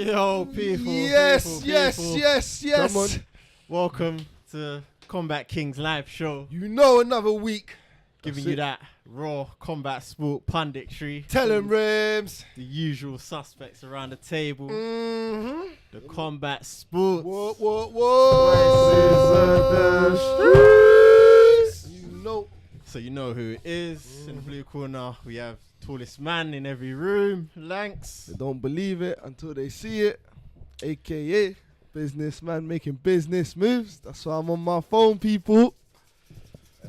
Yo, people. Yes. Come on. Welcome to Combat King's live show. You know, another week. Giving you that raw combat sport punditry. Tell him, Rimz. The usual suspects around the table. Mm-hmm. The combat sports. What? You know. So you know who it is. In the blue corner, we have tallest man in every room, Lankz. They don't believe it until they see it. AKA businessman making business moves. That's why I'm on my phone, people.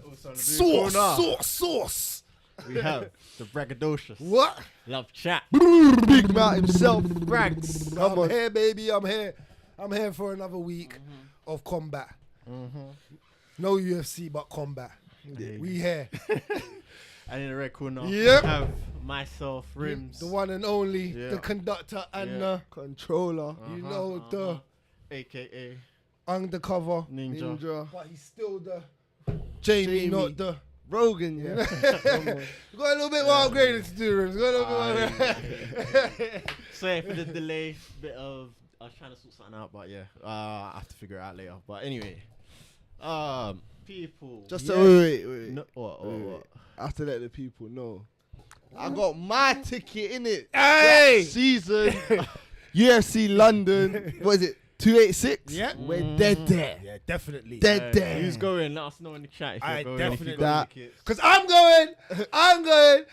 Also in the blue corner, Sauce. we have the braggadocious. What? Love chat. Big Mouth himself. Bragz. I'm here, baby. I'm here. I'm here for another week of combat. No UFC, but combat. We here. And in the red corner, Yep. we have myself, Rimz. The one and only, Yeah. the conductor and Yeah. Controller. you know, the AKA undercover Ninja. But he's still the Jamie. Not the Rogan, yeah. We got a little bit more upgraded to do, Rimz. Got a little bit more. Sorry for the delay. I was trying to sort something out, but yeah, I have to figure it out later. But anyway, people. Just yeah. wait. No, what? I have to let the people know. I got my ticket in it. Hey! Season UFC London. What is it? 286? Yeah. We're dead there. Yeah, definitely. Dead there. Who's going? Let us know in the chat if I you're going. definitely if you got that. tickets. Because I'm going. I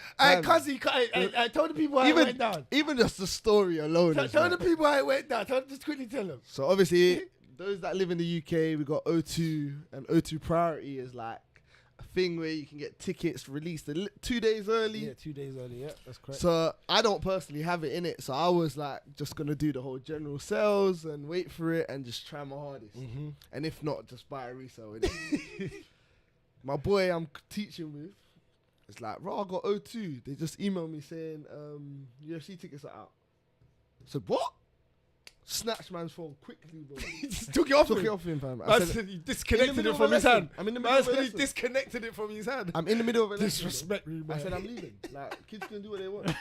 Man. told the people I went down. Even just the story alone. is Tell like- the people I went down. Just quickly tell them. So obviously, those that live in the UK, we got O2, and O2 Priority is like a thing where you can get tickets released 2 days early. Yeah, 2 days early. Yeah, that's correct. So I don't personally have it in it, so I was like just gonna do the whole general sales and wait for it and just try my hardest. And if not, just buy a resale. innit? My boy I'm teaching with, it's like, bro, I got O2. They just emailed me saying UFC tickets are out. I said, what? Snatched man's phone quickly, bro. Just took it off Took him. it off him, fam. I Man said, said he disconnected middle it of from a his lesson. hand. I'm in the Man middle of a said he lesson. disconnected it from his hand. I'm in the middle of a lesson, Disrespect me, bro. man. I said, I'm leaving. Like, kids can do what they want.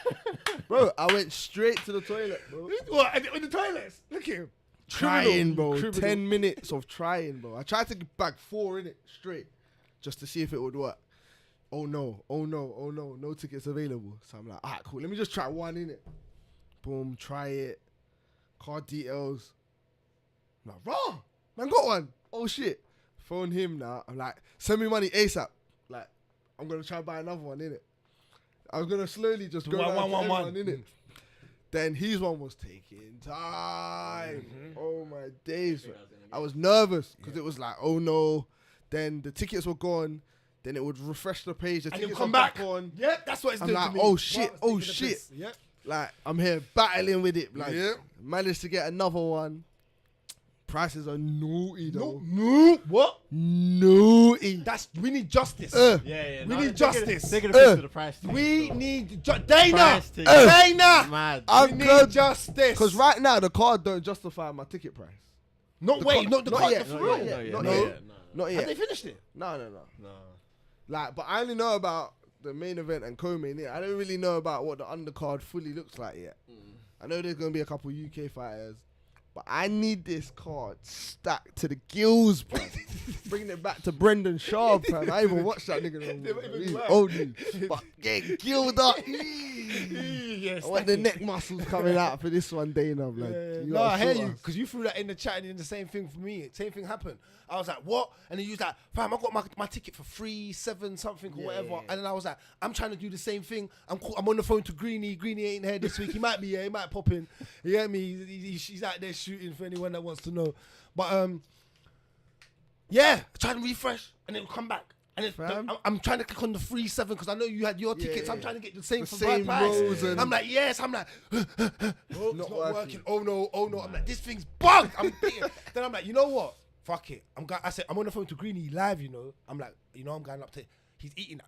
Bro, I went straight to the toilet, bro. What? In the toilets? Look at him. Trying, bro. Criminal. 10 minutes of trying, bro. I tried to bag 4 in it straight just to see if it would work. Oh no. No tickets available. So I'm like, alright, cool. Let me just try 1 in it. Boom, try it. Card details. I'm like, raw. Man, got 1. Oh shit. Phone him now. I'm like, send me money ASAP. Like, I'm going to try and buy another one in it. I was going to slowly just go down to everyone in it. Then his one was taking time. Oh my days. I was nervous because it was like, oh no. Then the tickets were gone. Then it would refresh the page. The And tickets it'll come are back on. Yeah, that's what it's I'm doing like, to me. oh shit, Right, oh taking the shit. piss. Yeah. Like, I'm here battling with it. Like, Yeah. managed to get another one. Prices are naughty though. No. What? Naughty. We need justice. Yeah. We need justice. They're gonna fix the price. We need Dana. Price tag. Dana. Mad. I'm We need good. justice. Because right now, the card don't justify my ticket price. Not the wait, co- not the not card. yet, For not real. yet, No, not no, yet. no. Not Have yet. they finished it? No. No. Like, but I only know about the main event and co-main. I don't really know about what the undercard fully looks like yet. I know there's going to be a couple UK fighters, but I need this card stacked to the gills, bro. Bringing it back to Brendan Sharp, man. I even watched that nigga. He's old news. But get gilled up. I want the neck muscles coming out for this one day now. Like, you No, I gotta hear sort you, us. because you threw that in the chat and then the same thing for me. Same thing happened. I was like, what? And then you was like, fam, I got my ticket for 3-7 something or whatever. yeah. And then I was like, I'm trying to do the same thing. I'm on the phone to Greeny. Greeny ain't here this week. He might be here. He might pop in. You get me? He's out there shooting for anyone that wants to know. But yeah, try to refresh and it'll come back. And Fam. I'm trying to click on the 3-7 because I know you had your tickets. I'm yeah. trying to get the same The for same price. rows and- I'm like, yes. I'm like, oh, it's Not not working. working. Oh no. I'm like, this thing's bugged. I'm beating. Then I'm like, you know what? Fuck it. I said, I'm on the phone to Greeny live, you know. I'm like, I'm going up to, he's eating.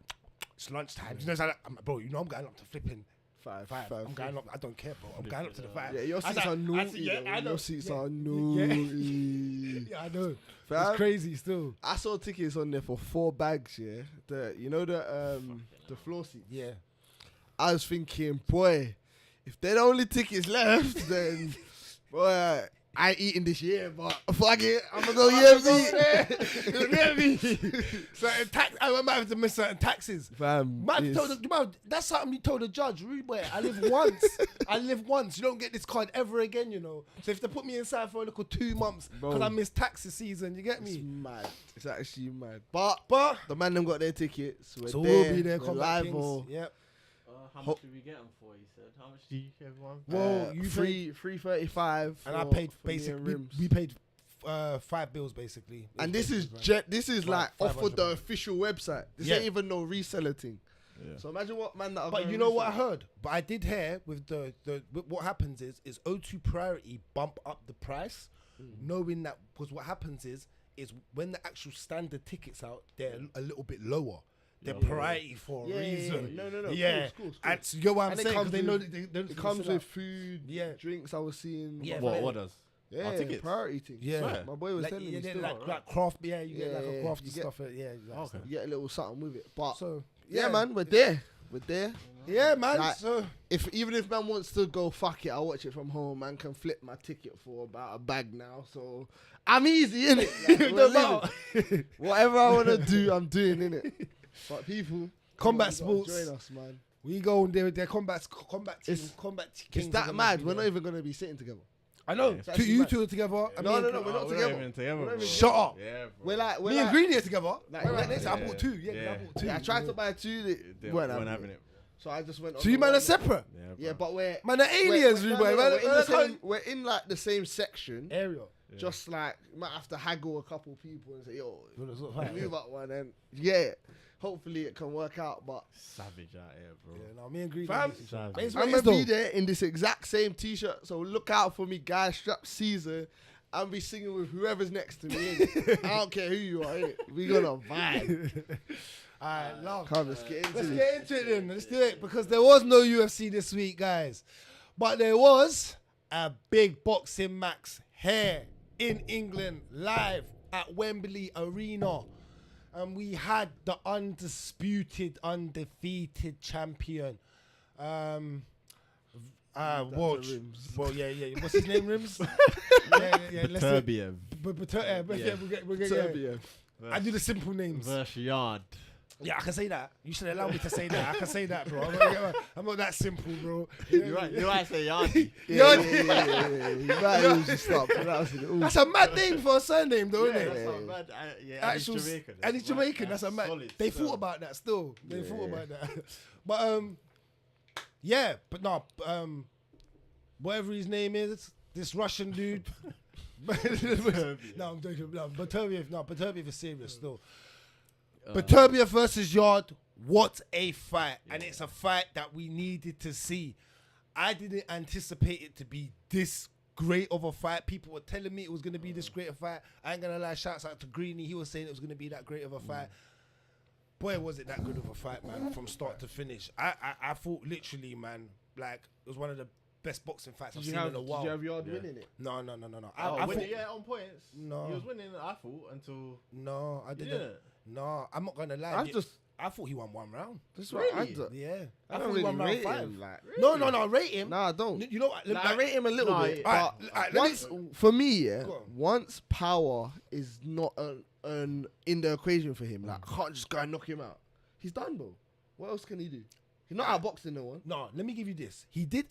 It's lunchtime. You know, I'm like, bro, I'm going up to flipping 5. I'm going up. I don't care, bro. I'm going up to the 5. Yeah, your I seats said- are I naughty. said, yeah, though. I know. Your seats Yeah. are Yeah. naughty. Yeah, I know. Fam. It's crazy still. I saw tickets on there for 4 bags, yeah. The floor seat. Yeah. I was thinking, boy, if they're the only tickets left, then Boy, I ain't eating this year, but fuck it, I'm gonna go UFC. You get me? Certain tax. I might have to miss certain taxes. Fam, Man, that's something you told the judge. Rude boy, I live once. I live once. You don't get this card ever again, you know. So if they put me inside for a little 2 months because I missed taxes season, you get it's me? mad. It's actually mad. But But the man them got their tickets. so there, we'll be there. we're Combat live Kings. or Yep. How much did we get them for? You said. How much did you give one? Well, you free 335, and I paid for me and basically. Rimz. We paid 5 bills basically. And this is this is Like like off of the 500. official website. This Yeah. ain't even no reseller thing. Yeah. So imagine what man that. Are But gonna you know what I resell. heard? But I did hear with what happens is O2 Priority bump up the price, knowing that because what happens is when the actual standard tickets out, they're a little bit lower. They're priority for a reason. No. Yeah, Of course. and so you know what I'm And it saying? 'Cause comes they know with- that they It comes with food, drinks. I was seeing. Yeah, What does? yeah, tickets? priority thing. Yeah. Swear. My boy was like, telling yeah, me they're still. like craft. Yeah, you get like Yeah, a craft you get- stuff. Yeah, like Okay. stuff. You get a little something with it, but So yeah, man, we're there. We're there. Yeah, man. Like, so Even if man wants to go, fuck it, I'll watch it from home. Man can flip my ticket for about a bag now, so I'm easy in it. Whatever I wanna do, I'm doing in it. But people, Combat you gotta sports. join us, man. we go in there with their combat team. It's- Combat It's Kings that are mad. gonna We're be not there. even gonna be sitting together. I know. It's actually You mad. two are together. No, no, we're not Oh, together. Even together, We're not bro. even Shut up. Yeah, bro. We're like, Me and Greeny are together. Like, Right next. I yeah, bought 2. Yeah, yeah. I bought 2. I tried to buy 2. They weren't having it. So I just went. on So you the man one are that- separate. Yeah, bro. Yeah, but we're Man, the aliens, we're, Rude boy. we're, Man, in the same, we're in like the same section. area. Yeah. Just like might have to haggle a couple people and say, yo, Yeah, move up one, and yeah, hopefully it can work out. But Savage out here, bro. no, me and Greeny. Fam, Savage. It's I'm what it gonna is, be there in this exact same t-shirt. So look out for me, guys. Strap season. I'll be singing with whoever's next to me. Innit? I don't care who you are. Innit? We gonna vibe. Alright, love. Come, let's get into Let's this. get into it then. Let's do it because there was no UFC this week, guys. But there was a big boxing max here in England, live at Wembley Arena. And we had the undisputed, undefeated champion. Well, Rimz. well, yeah. What's his name, Rimz? yeah. Let's do Beterbiev we'll get. Serbia. I do the simple names. versus Yarde. Yeah, I can say that. You should allow me to say that. I can say that, bro. I'm not that simple, bro. You right say Yarde. Yeah. You might use to stop pronouncing it. Ooh. That's a mad name for a surname, though, isn't That's it? not bad. Yeah, and he's Actual, Jamaican. and he's Jamaican. That's a mad. solid They still. thought about that still. They Yeah. thought about that. But yeah, but no, whatever his name is, this Russian dude. No, I'm joking. No, Beterbiev is serious still. Beterbiev versus Yarde, what a fight. And it's a fight that we needed to see. I didn't anticipate it to be this great of a fight. People were telling me it was going to be this great a fight. I ain't going to lie, shouts out to Greeny. He was saying it was going to be that great of a fight. Boy, was it that good of a fight, man, from start to finish. I thought literally, man, like, it was one of the best boxing fights I've seen in a while. Did you have Yarde Yeah. winning it? No. Oh, I winning, thought, yeah, on points. No. He was winning, I thought, until... no, I You didn't. didn't? No, I'm not going to lie. I thought he won 1 round. That's what I Really? do. Yeah. I I don't thought he really won round rate 5. him. Like, No, rate him. nah, I don't. You know what? Like, I rate him a little No, bit. yeah. But Alright, let me- once, for me, yeah, Go on. once power is not an in the equation for him, like, I can't just go and knock him out. He's done, bro. What else can he do? He's not outboxing no one. No, let me give you this.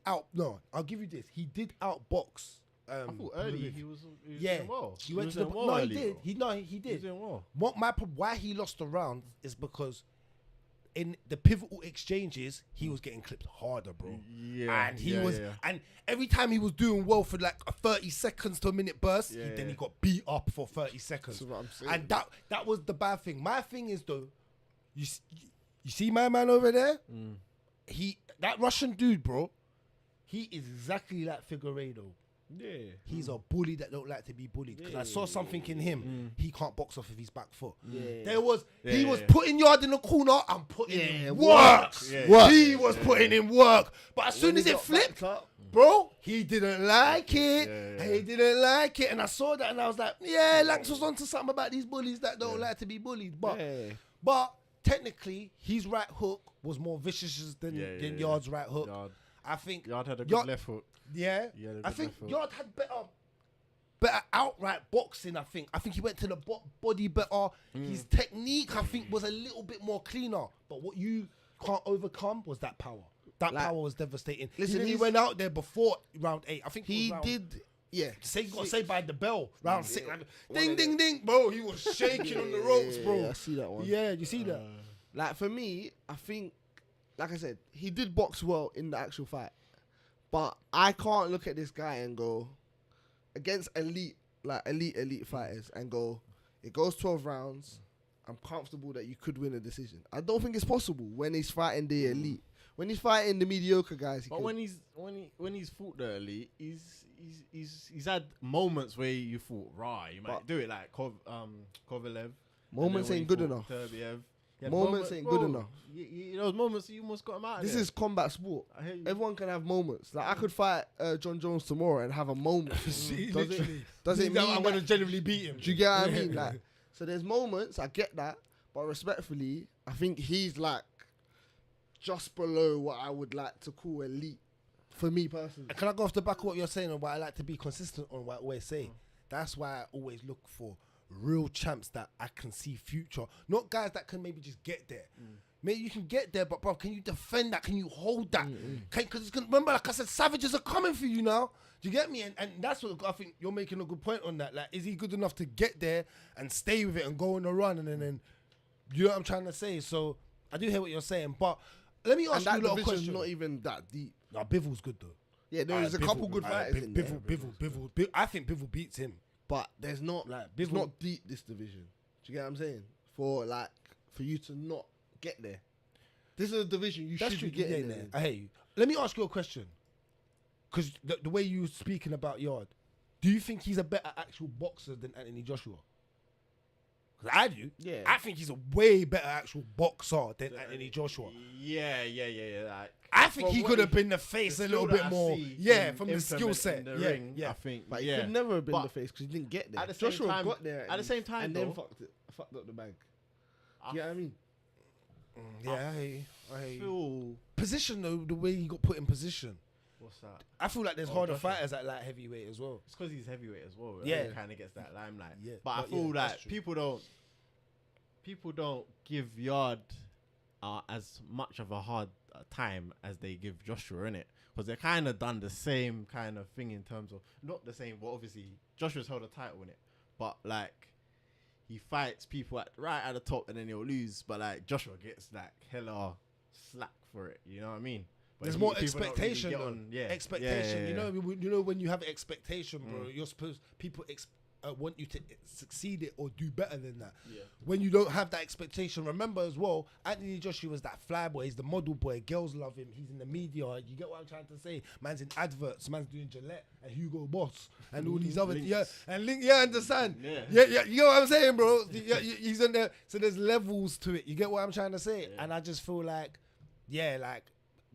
I'll give you this. He did outbox. I thought early he was Yeah. doing well. He went was to the. doing well No, he early, did. bro. He was did. doing well. Why he lost the round is because in the pivotal exchanges he was getting clipped harder, bro. Yeah. And and every time he was doing well for like a 30 seconds to a minute burst, then he got beat up for 30 seconds. That's what I'm saying. And that was the bad thing. My thing is though, you see my man over there? That Russian dude, bro, he is exactly like Figueiredo. Yeah. He's a bully that don't like to be bullied. Because I saw something in him. He can't box off of his back foot. He was putting Yarde in the corner and putting in work. Yeah. He was putting in work. But as soon as it flipped, bro, he didn't like it. Yeah. He didn't like it. And I saw that and I was like, yeah, Lankz was onto something about these bullies that don't like to be bullied. But technically, his right hook was more vicious than Yarde's right hook. Yarde. I think Yard had a good Yard- left hook. Yeah, He had a I good think left hook. Yard had better outright boxing. I think he went to the body better. His technique, I think, was a little bit more cleaner. But what you can't overcome was that power. That Like, power was devastating. listen, He he's- went out there before round 8. I think He it was round, did, yeah. got saved by the bell. Round 6. One Ding, of ding, them. ding. Bro, he was shaking on the ropes, bro. Yeah, I see that one. Yeah, you see that? Like, for me, I think, like I said, he did box well in the actual fight. But I can't look at this guy and go, against elite fighters, and go, it goes 12 rounds. I'm comfortable that you could win a decision. I don't think it's possible when he's fighting the elite. When he's fighting the mediocre guys, he But could. when he's fought the elite, he's had moments where you thought, right, you might But- do it like Kovalev. Moments ain't good enough. Beterbiev. Yeah, Moments ain't good enough. Those moments you almost got him out. Of This there. is combat sport. I hear you. Everyone can have moments. Like, I could fight John Jones tomorrow and have a moment. Does it mean I'm going to that- genuinely beat him? Do you get what I mean? Like, so there's moments, I get that, but respectfully, I think he's like just below what I would like to call elite for me personally. Can I go off the back of what you're saying and what I like to be consistent on what I always say? That's why I always look for real champs that I can see future. Not guys that can maybe just get there. Maybe you can get there, but bro, can you defend that? Can you hold that? Because remember, like I said, savages are coming for you now. Do you get me? And that's what I think you're making a good point on that. Like, is he good enough to get there and stay with it and go on the run? And then you know what I'm trying to say? So I do hear what you're saying, but let me And ask that you a little division's question. not even that deep. No, Bivol's good though. Yeah, there's a couple good fighters in there. Bivol. I think Bivol beats him. But there's not Like, it's Bivol- not deep, this division. Do you get what I'm saying? For you to not get there. This is a division you should be getting there. I hear you. Let me ask you a question. Because the way you were speaking about Yard, do you think he's a better actual boxer than Anthony Joshua? Because I do. Yeah. I think he's a way better actual boxer than Anthony Joshua. Yeah. Like, I think from he what could have he- been the face the a little skill that bit I more. see Yeah, him from the skill implement set. in the Yeah, ring, yeah. I think. But yeah. he could never have been But the face because he didn't get there. at the same Joshua time- got there at the same time, and then though, fucked up the bag. Do you get what I mean? Yeah, I hear you. feel Position though, the way he got put in position. what's that? I feel like there's Oh, harder Joshua. fighters at light heavyweight as well. It's because he's heavyweight as well. Yeah. He kind of gets that limelight. Yeah, But I but feel yeah, that that's true. people don't give Yard as much of a hard time as they give Joshua, innit? Because they're kind of done the same kind of thing in terms of not the same. But obviously Joshua's held a title in it, but like he fights people right at the top and then he'll lose. But like Joshua gets like hella slack for it. You know what I mean? But There's he- more people don't really expectation. get Though. on- yeah. Expectation. Yeah. You know when you have expectation, bro. You're supposed people want you to succeed it or do better than that. Yeah. When you don't have that expectation, remember as well, Anthony Joshua was that fly boy. He's the model boy. Girls love him. He's in the media. You get what I'm trying to say? Man's in adverts. Man's doing Gillette and Hugo Boss and all these other Links. Yeah, understand? Yeah. Yeah. You know what I'm saying, bro? He's in there. So there's levels to it. You get what I'm trying to say? Yeah. And I just feel like, like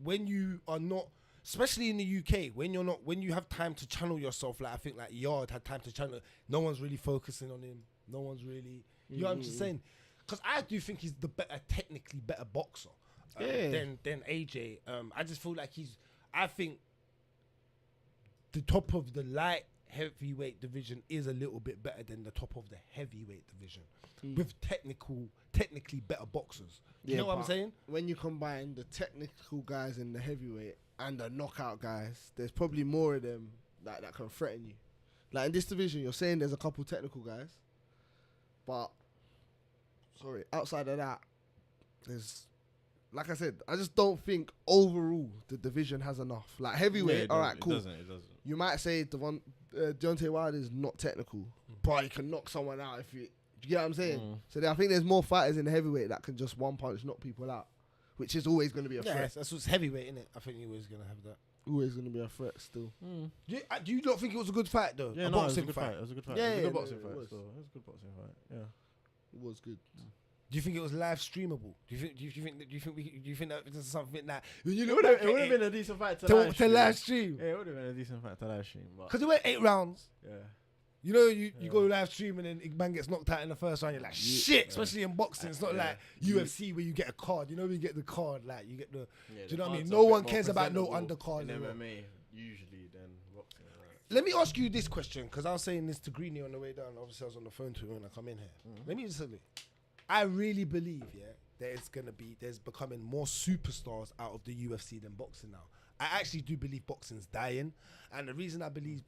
when you are not. Especially in the UK, when you have time to channel yourself, like I think like Yard had time to channel. No one's really focusing on him. No one's really, you know what I'm just saying? Because I do think he's the technically better boxer than AJ. I just feel like I think the top of the light heavyweight division is a little bit better than the top of the heavyweight division with technically better boxers. You know what I'm but saying? When you combine the technical guys in the heavyweight and the knockout guys, there's probably more of them that can threaten you. Like in this division, you're saying there's a couple technical guys, but outside of that, there's, like I said, I just don't think overall the division has enough. Like heavyweight, all right, cool. It doesn't. You might say Deontay Wilder is not technical, but he can knock someone out if you. Do you get what I'm saying? So I think there's more fighters in the heavyweight that can just one punch knock people out, which is always going to be a threat. That's what's heavyweight, isn't it? I think you're always gonna have that. Always going to be a threat still. Do you not think it was a good fight though? Yeah, a no, it was a boxing good fight. It was a good fight. Yeah, it was a yeah, good no, boxing it fight. was. So it was a good boxing fight. Yeah. It was good. Do you think it was live streamable? Do you think that this is something that you It look would back have at been a decent fight to to live stream. live stream? Yeah, it would have been a decent fight to live stream. But Because it went 8 rounds. yeah, You know, you go live stream and then man gets knocked out in the first round. You're like, shit. Especially in boxing, it's not like UFC where you get a card. You know, when you get the card, like you get the. Do you know what I mean? No one cares about no undercard. In MMA, usually, then boxing. Right. Let me ask you this question, because I was saying this to Greeny on the way down. Obviously, I was on the phone to him when I come in here. Let me just say, I really believe, there's becoming more superstars out of the UFC than boxing now. I actually do believe boxing's dying, and the reason I believe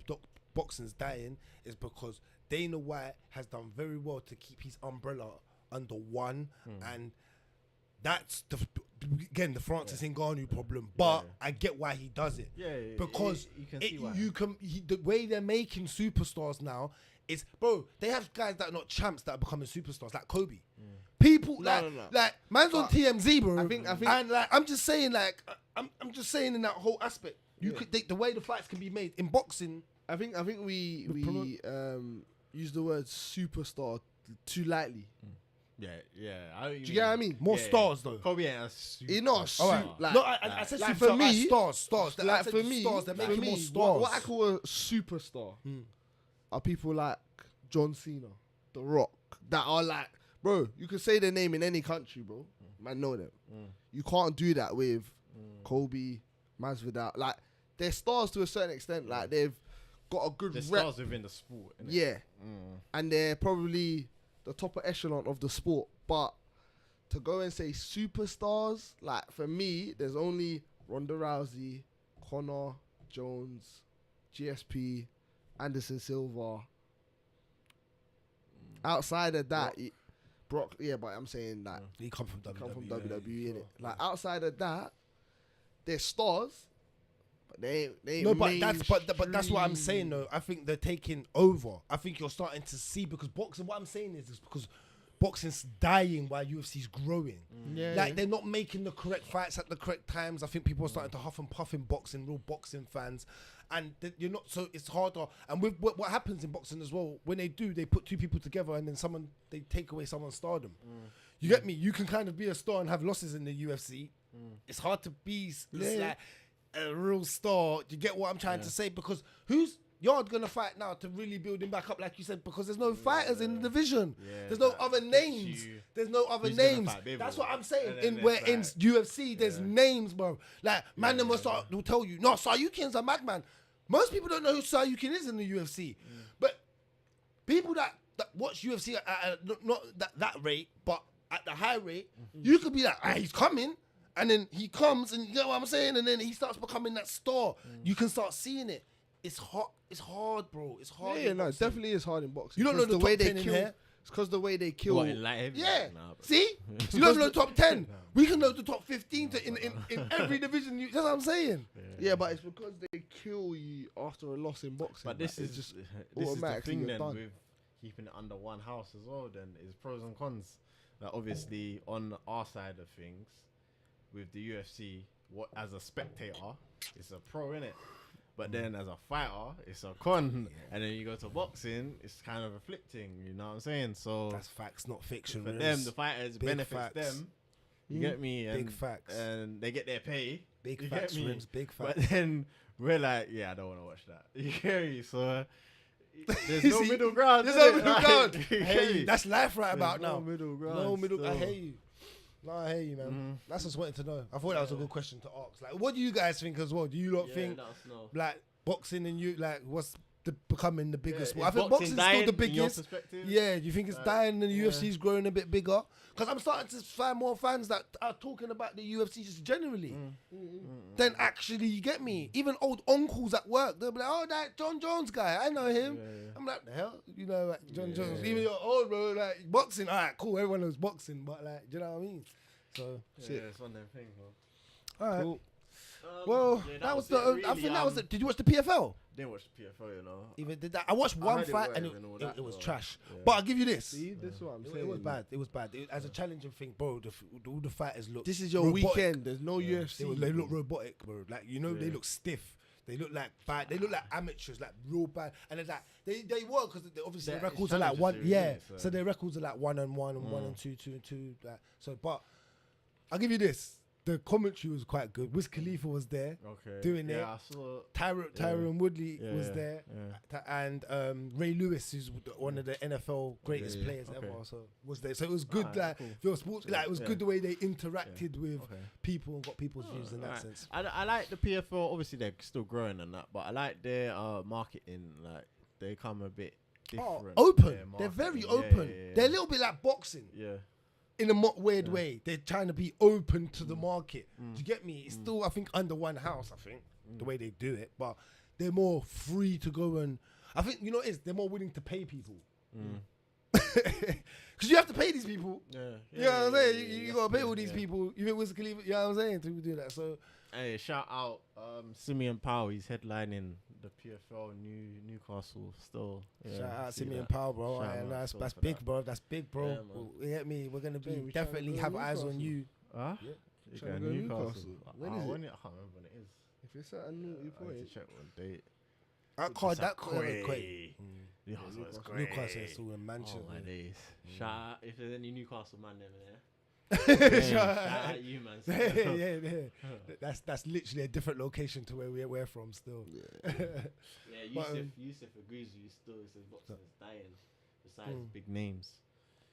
boxing's dying is because Dana White has done very well to keep his umbrella under one, and that's the Francis Ngannou problem. But I get why he does it. Because you can see why. The way they're making superstars now is, bro, they have guys that are not champs that are becoming superstars, like Kobe. People like man's on TMZ, bro. I think, and like I'm just saying, like I'm just saying in that whole aspect, you could the way the fights can be made in boxing. I think we use the word superstar too lightly. Yeah. Do you get what I mean? More stars though. Kobe ain't a super. He's not a super. Right. I said like super, for me, stars. Like for me, stars. They're making more stars. What I call a superstar are people like John Cena, The Rock, that are like, bro, you can say their name in any country, bro. Man, know them. You can't do that with Kobe, Masvidal. Like, they're stars to a certain extent. Like, they've got a good They're rep. stars within the sport. Innit? Yeah. And they're probably the top echelon of the sport. But to go and say superstars, like, for me, there's only Ronda Rousey, Conor, Jones, GSP, Anderson Silva. Outside of that, Brock, but I'm saying that he come from WWE, innit? Like, outside of that, they're stars, but they ain't no, but that's what I'm saying though. I think they're taking over. I think you're starting to see, because boxing. What I'm saying is because boxing's dying while UFC's growing. They're not making the correct fights at the correct times. I think people are starting to huff and puff in boxing, real boxing fans. And you're not, so it's harder. And with what happens in boxing as well, when they do, they put two people together and then they take away someone's stardom. You get me? You can kind of be a star and have losses in the UFC. It's hard to be like a real star. Do you get what I'm trying to say? Because who's Yarde gonna fight now to really build him back up, like you said? Because there's no fighters in the division. There's no other names. There's no other names. That's what I'm saying. In UFC, there's names, bro. Like man, them will tell you, no, Saryukin's a madman. Most people don't know who Saryukin is in the UFC, but people that watch UFC at not that rate, but at the high rate, you could be like, he's coming, and then he comes, and you know what I'm saying, and then he starts becoming that star. You can start seeing it. It's hard. It's hard, bro. It's hard. Yeah, no, it definitely is hard in boxing. You don't know the way top they 10 kill. in here. It's because the way they kill. What, in light heavy? Yeah. Nah, See? You don't know the top 10. We can know the top 15 in every division. That's what I'm saying. Yeah, but it's because they kill you after a loss in boxing. But this is just this is the automatically thing then done. with keeping it under one house as well. Then is pros and cons. Like obviously on our side of things, with the UFC, what as a spectator, it's a pro innit. But then as a fighter, it's a con. And then you go to boxing, it's kind of afflicting, you know what I'm saying? So that's facts, not fiction. For them, the fighters benefits facts. them. You get me? And, big facts. And they get their pay. Big you facts, get me? Rimz, big facts. But then we're like, yeah, I don't want to watch that. You get me? So there's no middle ground. There's no innit? middle ground. You I get hear me? you. That's life right about There's now. No middle ground. No middle. still. I hear you. No, I hear you, man. That's just wanted to know. I thought that was a good question to ask. Like, what do you guys think as well? Do you lot think like boxing and you like what's becoming the biggest sport? I think boxing's still the biggest. Yeah, do you think it's dying and the UFC's growing a bit bigger? Because I'm starting to find more fans that are talking about the UFC just generally. Then actually, you get me? Even old uncles at work, they'll be like, oh, that John Jones guy, I know him. I'm like, the hell? You know, like John Jones. Even you're old, bro, like boxing, all right, cool, everyone knows boxing, but like, do you know what I mean? So, it's one of them things, bro. All right. Cool. Well, that was the. really, I think that was. Did you watch the PFL? Didn't watch the PFL, you know. Even did that. I watched one heard it fight was and and all that, it was though. trash. Yeah. But I'll give you this. See, this is what I'm saying. It was bad. It was bad. As a challenging thing, bro. All the fighters look. This is your robotic. weekend. There's no UFC. They look robotic, bro. Like they look stiff. They look like bad. They look like amateurs, like real bad. And it's like they work because obviously Yeah, their records it's are like one. challenge Yeah. series, So their records are like 1-1 and 1 and 2, 2 and 2. Like, so, but I'll give you this. the commentary was quite good. Wiz Khalifa was there doing it. I saw Tyron Woodley was yeah, there, yeah. And Ray Lewis, who's one of the NFL greatest players ever, so was there. So it was good, like cool. for sports, like it was good the way they interacted with people and got people's views in that sense. I like the PFL. Obviously, they're still growing and that, but I like their marketing. Like they come a bit different. Open. They're very open. They're a little bit like boxing. Yeah. In a weird way, they're trying to be open to the market. Do you get me? It's still, I think, under one house. I think the way they do it, but they're more free to go and. I think you know what it is. They're more willing to pay people because you have to pay these people. You know what I'm saying? You gotta pay all these people. You think Wiz Khalifa? You know what I'm saying? To do that. So, hey, shout out Simeon Powell. He's headlining the PFL Newcastle still. Yeah, shout out Simeon Powell, bro. That's big, bro. That's big, bro. You get me? We're gonna be definitely have eyes on you. Huh? Yeah. You Trying got to go Newcastle. Newcastle. When is it? I can't remember when it is. If it's at a new I need to check one date. That Cray. Newcastle is all in Manchester. Oh my days. Shout out if there's any Newcastle man there. Shout out you, man. Yeah. That's literally a different location to where we're from still. Yusuf agrees with you still. He says boxing is dying besides big names.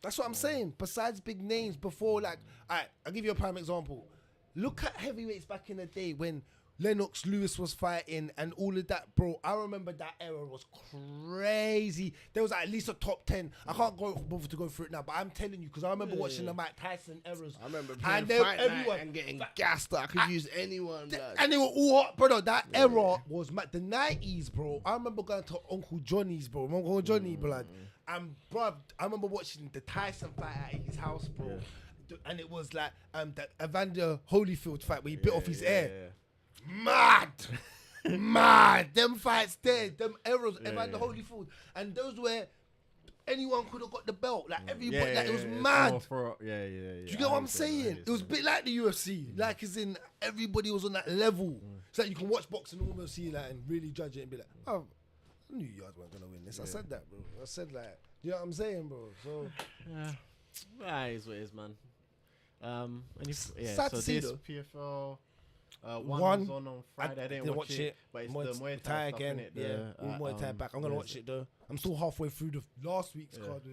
That's what I'm saying. Besides big names, before I'll give you a prime example. Look at heavyweights back in the day when Lennox Lewis was fighting and all of that, bro. I remember that era was crazy. There was at least a top 10. I can't bother to go through it now, but I'm telling you because I remember watching the Mike Tyson eras. I remember playing Fight Night and getting gassed. I could use anyone. And they were all hot, brother. That era was the 90s, bro. I remember going to Uncle Johnny's, bro. Uncle Johnny, blood. And, bro, I remember watching the Tyson fight at his house, bro. And it was like the Evander Holyfield fight where he bit off his ear. Mad. Them fights there, them eras, Evander Holyfield, and those where anyone could have got the belt, like everybody, like it was mad. Do you get what I'm saying? It was a bit like the UFC, like as in everybody was on that level. So you can watch boxing and almost see that and really judge it and be like, oh, I knew you guys weren't gonna win this. I said that, bro. I said like, you know what I'm saying, bro? So that is what it is, man. Sad to see, this though. PFL. One was on Friday. I didn't watch it, but it's the Muay Thai again. Muay Thai back. I'm gonna watch it though. I'm still halfway through the last week's card. I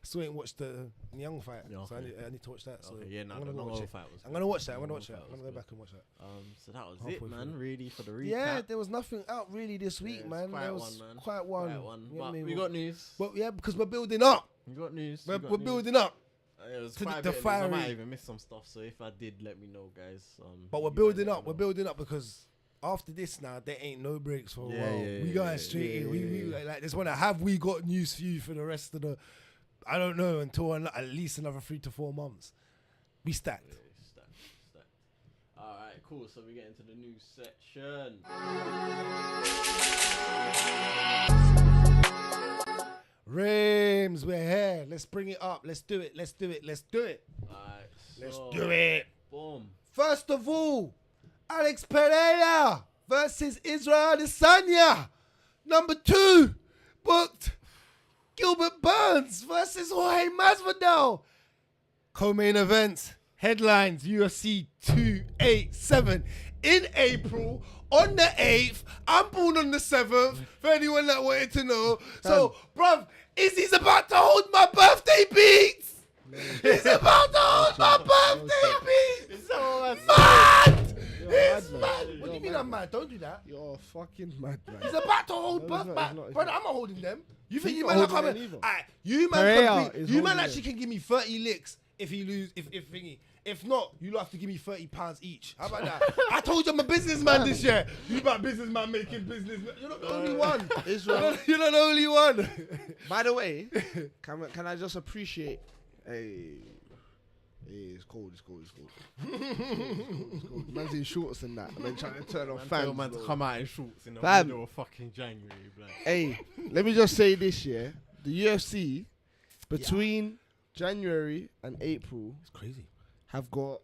still ain't watched the Young fight, so I need to watch that. So I'm gonna watch it. I'm gonna watch that. I'm gonna go back and watch that. So that was it, man. Really for the recap. Yeah, there was nothing out really this week, man. There was quite one. But we got news. But yeah, because we're building up. We got news. We're building up. It was to quite the fiery. I might even miss some stuff, so if I did, let me know, guys. But we're building up. We're building up because after this now, there ain't no breaks for a while. We got straight in. We like this one. Have we got news for you for the rest of the? I don't know until at least another 3 to 4 months. We stacked. Stacked. All right, cool. So we get into the news section. Rimz, we're here. Let's bring it up. Let's do it. Alright, let's do it. Boom. First of all, Alex Pereira versus Israel Adesanya. Number 2, booked. Gilbert Burns versus Jorge Masvidal. Co-main events, headlines, UFC 287 in April. On the 8th, I'm born on the 7th, for anyone that wanted to know. So, bruv, Izzy's about to hold my birthday beats. He's about to hold my birthday beats. Mad! It's mad. What do you mean I'm mad? Don't do that. You're fucking mad, man. He's about to hold birthday. Brother, I'm not holding them. You think you man are coming? You man actually can give me 30 licks if he lose, if thingy. If not, you'll have to give me £30 each. How about that? I told you I'm a businessman this year. You about businessman making business. You're not the only one. Israel. You're not the only one. By the way, can I just appreciate? Hey, it's cold. It's cold. Man's in shorts and that. I've been trying to turn on fans. Man to come out in shorts in the middle of fucking January. Hey, let me just say this, yeah. The UFC between January and April. It's crazy. Have got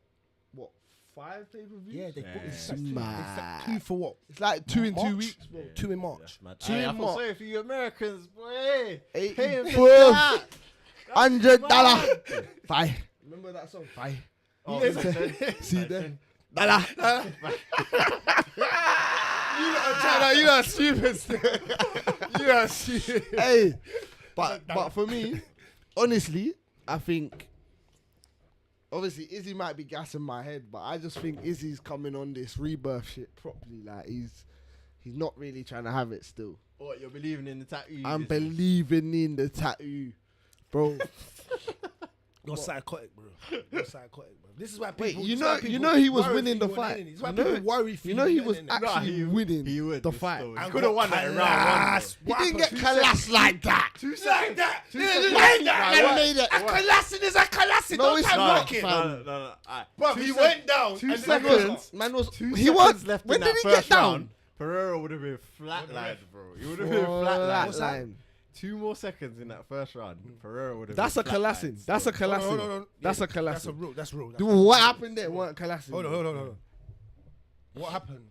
what 5 pay-per-views? Yeah, they put it's mad. 2 for what? It's like 2 in 2 weeks, bro. 2 in March. Two in I feel March. sorry for you Americans, boy. $80. $100. Bye. Remember that song? Bye. Oh, See there? You are stupid. You are stupid. Hey, but for me, honestly, I think obviously Izzy might be gassing my head, but I just think Izzy's coming on this rebirth shit properly. Like he's not really trying to have it still. What, you're believing in the tattoo? I'm believing in the tattoo, bro. You're psychotic, bro. You're psychotic, bro. This is why people. Wait, you know he was winning the fight. This is why people worry. You know he was actually winning the fight. He could have won that in round 1. He didn't get collapsed like that. 2 seconds. Like that. A collapsing is a collapsing. No, Don't it's time not, rocket. fam. No. Bro, he went down. 2 and seconds. Man was. 2 He was. seconds left When in did that he get first down? round. Pereira would have been flatlined, bro. He would have been flatlined. Flatline. 2 more seconds in that first round. Pereira would have. That's a been collapsing. flatlined That's a still. collapsing. Hold on. That's a That's collapsing. That's real. Dude, what happened there? Weren't collapsing. Hold on. What happened?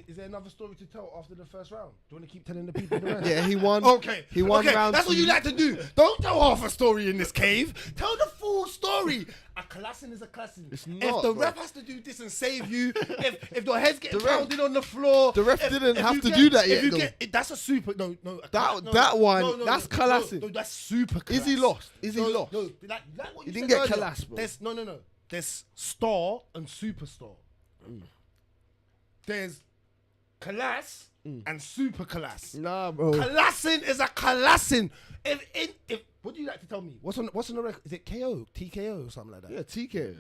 Is there another story to tell after the first round? Do you want to keep telling the people the rest? Yeah, he won. Okay. He won round That's what 2. you like to do. Don't tell half a story in this cave. Tell the full story. A collapsing is a collapsing. It's If not, the bro. ref has to do this and save you, if your head's getting The ref- pounded on the floor, the ref didn't if have you to do that if yet, you though. that's a super. No. That one, that's collapsing. No, that's super. Is he lost? Is he lost? No, like what He you didn't said get earlier. collapsed, bro. There's no. There's star and superstar. There's class and super class. Nah, bro. Collapsing is a collapsing. If what do you like to tell me? What's on the record? Is it KO, TKO, or something like that? Yeah, TKO.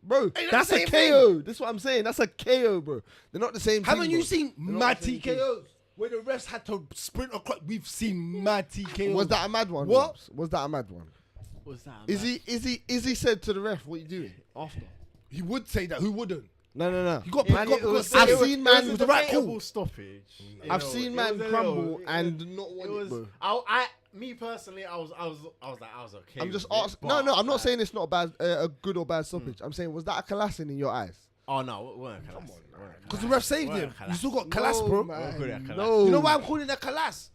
Bro, Ain't that that's the a same KO. That's what I'm saying. That's a KO, bro. They're not the same thing. Haven't you bro. seen They're not mad the same thing. TKOs where the refs had to sprint across? We've seen mad TKOs. Was that a mad one? What? Rimz? Was that a mad one? What's that? Is he said to the ref, what you doing after? He would say that. Who wouldn't? No. He got. Man, got- it was- got- I've it was- seen it man was the right call. stoppage. I've seen man crumble and not want it, bro. Me personally, I was okay. I'm just with it, asking. but No, I'm not like- saying it's not bad, a good or bad stoppage. I'm saying, was that a collapsing in your eyes? Oh no, it weren't Kalas. Because the ref saved him. You still got Kalas, bro. No. You know why I'm calling that Kalas?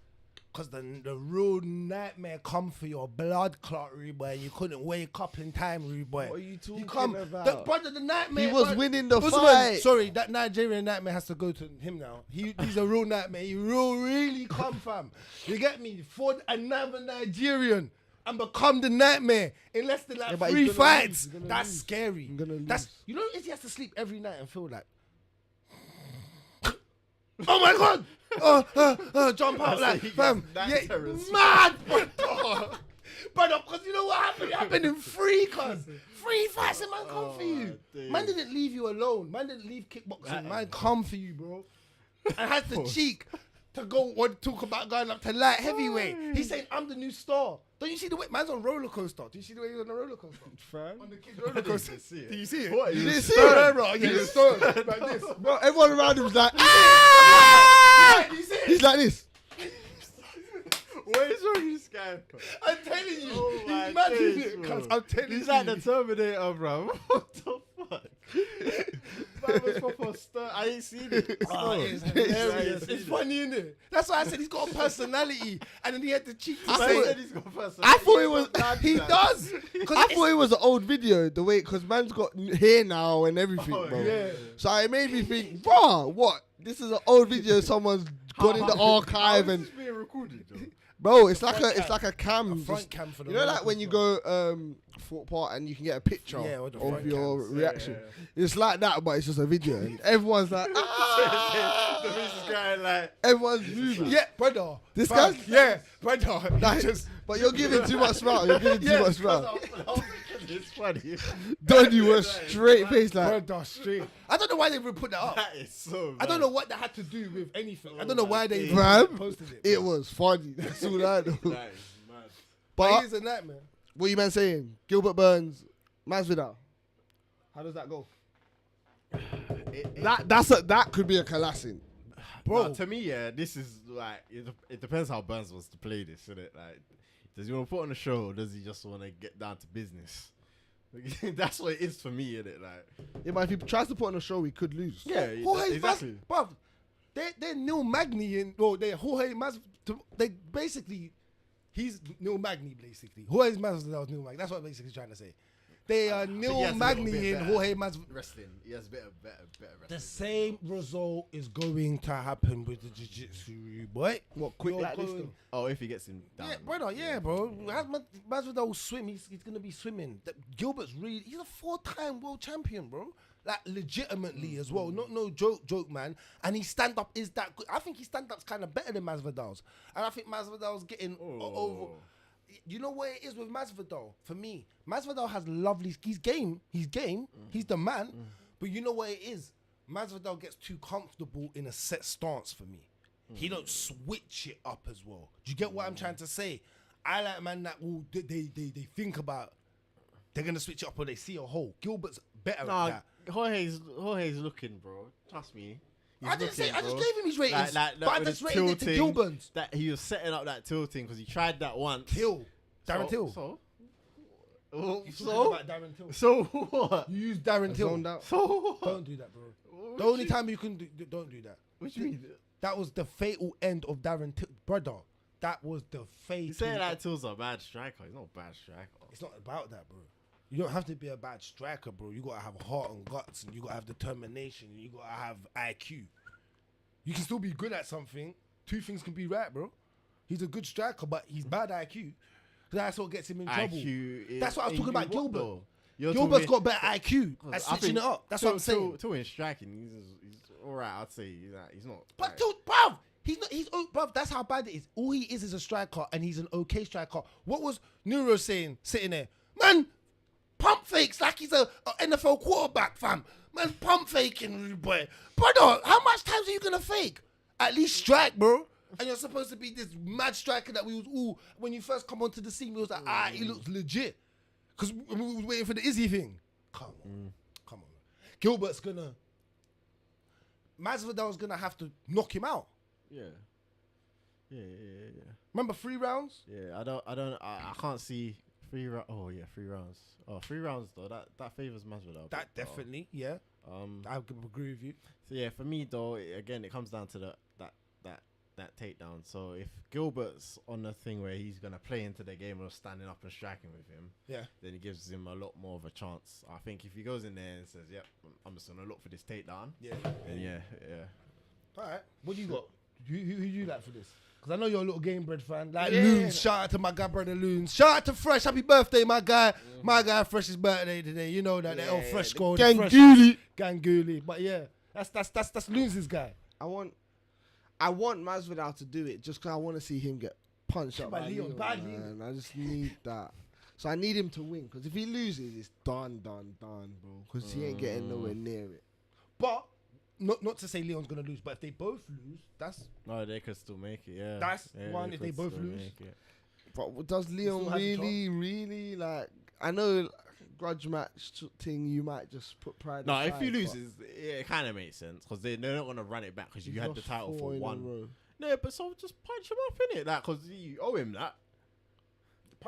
Because the real nightmare come for your blood clot, rude boy. You couldn't wake up in time, rude boy. What are you talking The, about? brother, the nightmare. He was bro. winning the Usman, fight. Sorry, that Nigerian nightmare has to go to him now. He's a real nightmare. He really come, fam. You get me? For another Nigerian and become the nightmare in less than like Yeah, but 3 he's gonna fights. lose. He's gonna That's lose. scary. He's gonna That's lose. you know, if he has to sleep every night and feel like, oh my god. Jump out That's like, it, he fam, gets night terrors. mad, brother. Brother, because you know what happened? It happened in 3, cuz. 3 fights and man come for you. dude. Man didn't leave you alone. Man didn't leave kickboxing. Man come for you, bro. And had the cheek to go on talk about going up to light heavyweight. He's saying, I'm the new star. Don't you see the way? Man's on roller coaster. Do you see the way he's on the roller coaster? Fam. On the kid's roller coaster. see it. Do you see it? What? You didn't see Yeah, it? bro. Yeah, stoned like this. Bro, everyone around him was like, ah! Do you see it? He's like this. What is wrong with this guy? I'm telling you. Oh my He's mad days, with it, bro. cuz I'm telling you. He's like the Terminator, bro. What the fuck? Man was proper I ain't seen it. Oh, it's Still. hilarious. It's funny, isn't it? That's why I said he's got a personality, and then he had the cheek to I say thought- it. he's got personality. I thought it was. He does. I thought it was an old video, the way, because man's got hair now and everything, Oh, bro. yeah. So it made me think, bro, what? This is an old video someone's gone in the archive and, This is being recorded, though. bro, it's like front a, it's like a cam. front just- cam for the you know, like roller when you coaster. go for part and you can get a picture Yeah, with the of front your cams. reaction. Yeah, It's like that, but it's just a video, and everyone's like, ah! The business guy like. Everyone's moving. Yeah, brother. This Fam, guy's- yeah, brother. Like, Just but you're giving too much smile. You're giving too much smile. It's funny. Don't you a straight face like. brother straight. I don't know why they even put that up. That is so. I don't know what that had to do with anything. I don't know why they even Fam, posted it. it was funny. That's all I know. That is mad. But But he's a nightmare. what you man saying? Gilbert Burns, Masvidal. How does that go? That could be a collapsing. Bro, to me, yeah, this is like it depends how Burns wants to play this, isn't it? Like, does he want to put on a show, or does he just want to get down to business? That's what it is for me, isn't it? Like, Yeah, but if he tries to put on a show, he could lose. yeah, Jorge exactly. Bruv, they're Neil Magny and they're Jorge they basically he's Neil Magny basically. Jorge Masvidal is Neil Magny. That's what I'm basically trying to say. They are He Neil has a little Magny bit and better Jorge Masvidal. wrestling. He has better wrestling. The same result is going to happen with the jiu-jitsu, boy. What, quick You're like this going- though? Oh, if he gets him down. Yeah, brother, yeah, bro. Masvidal will swim. He's going to be swimming. Gilbert's really, he's a 4-time world champion, bro. Like, legitimately as well. Not no joke, man. And his stand-up is that good. I think his stand-up's kind of better than Masvidal's. And I think Masvidal's getting over. You know what it is with Masvidal? For me, Masvidal has lovely, he's game, he's the man. But you know what it is? Masvidal gets too comfortable in a set stance for me. He don't switch it up as well. Do you get what I'm trying to say? I like man that will they think about they're gonna switch it up or they see a hole. Gilbert's better at that. Jorge's looking, bro. Trust me. I didn't say. I just gave him his ratings, Like, but I with just the rated it to tilting, Gilbert. That he was setting up that tilting because he tried that once. Darren Till. So You talking about Darren Till. So what? You use Darren Till. Zoned out. So what? Don't do that, bro. The only time you can don't do that. What you mean? That was the fatal end of Darren Till, brother. That was the fatal. You say that Till's a bad striker. He's not a bad striker. It's not about that, bro. You don't have to be a bad striker, bro. You gotta have heart and guts, and you gotta have determination, and you gotta have IQ. You can still be good at something. Two things can be right, bro. He's a good striker, but he's bad IQ. That's what gets him in trouble. That's what I was talking about, Gilbert. Gilbert's got better IQ at switching it up. That's what I'm saying. Till in striking, he's all right. I'd say he's not. But like, dude, bruv, bruv, that's how bad it is. All he is a striker, and he's an okay striker. What was Neuro saying, sitting there? Man, pump fakes like he's a NFL quarterback, fam. Man, pump faking, boy. Brother, how much times are you going to fake? At least strike, bro. And you're supposed to be this mad striker that we was all, when you first come onto the scene, we was like, he looks legit. Because we was waiting for the Izzy thing. Come on. Masvidal's going to have to knock him out. Yeah. Remember 3 rounds? Yeah, I can't see 3 rounds. Oh yeah, 3 rounds. Oh, 3 rounds though. That favors Masvidal. That definitely, yeah. I agree with you. So yeah, for me though, again, it comes down to that takedown. So if Gilbert's on the thing where he's gonna play into the game of standing up and striking with him, then it gives him a lot more of a chance. I think if he goes in there and says, "Yep, I'm just gonna look for this takedown," then yeah. All right, what do you got? Who do you like for this? Because I know you're a little Game Bread fan. Like Loons, shout out to my guy, brother Loons. Shout out to Fresh, happy birthday, my guy. My guy, Fresh's birthday today. You know that. They're all Fresh score. Gangooli. But yeah, that's Loons' guy. I want Masvidal to do it just because I want to see him get punched up by Leon. Man. I just need that. So I need him to win because if he loses, it's done, bro. Because he ain't getting nowhere near it. But not to say Leon's gonna lose, but if they both lose, that's no, they could still make it. Yeah, that's one. If they both lose, but does Leon really like? I know. Grudge match thing, you might just put pride. No, if he loses, it kind of makes sense because they're not gonna run it back because you had the title for 1. No, but so just punch him up in it, like because you owe him that.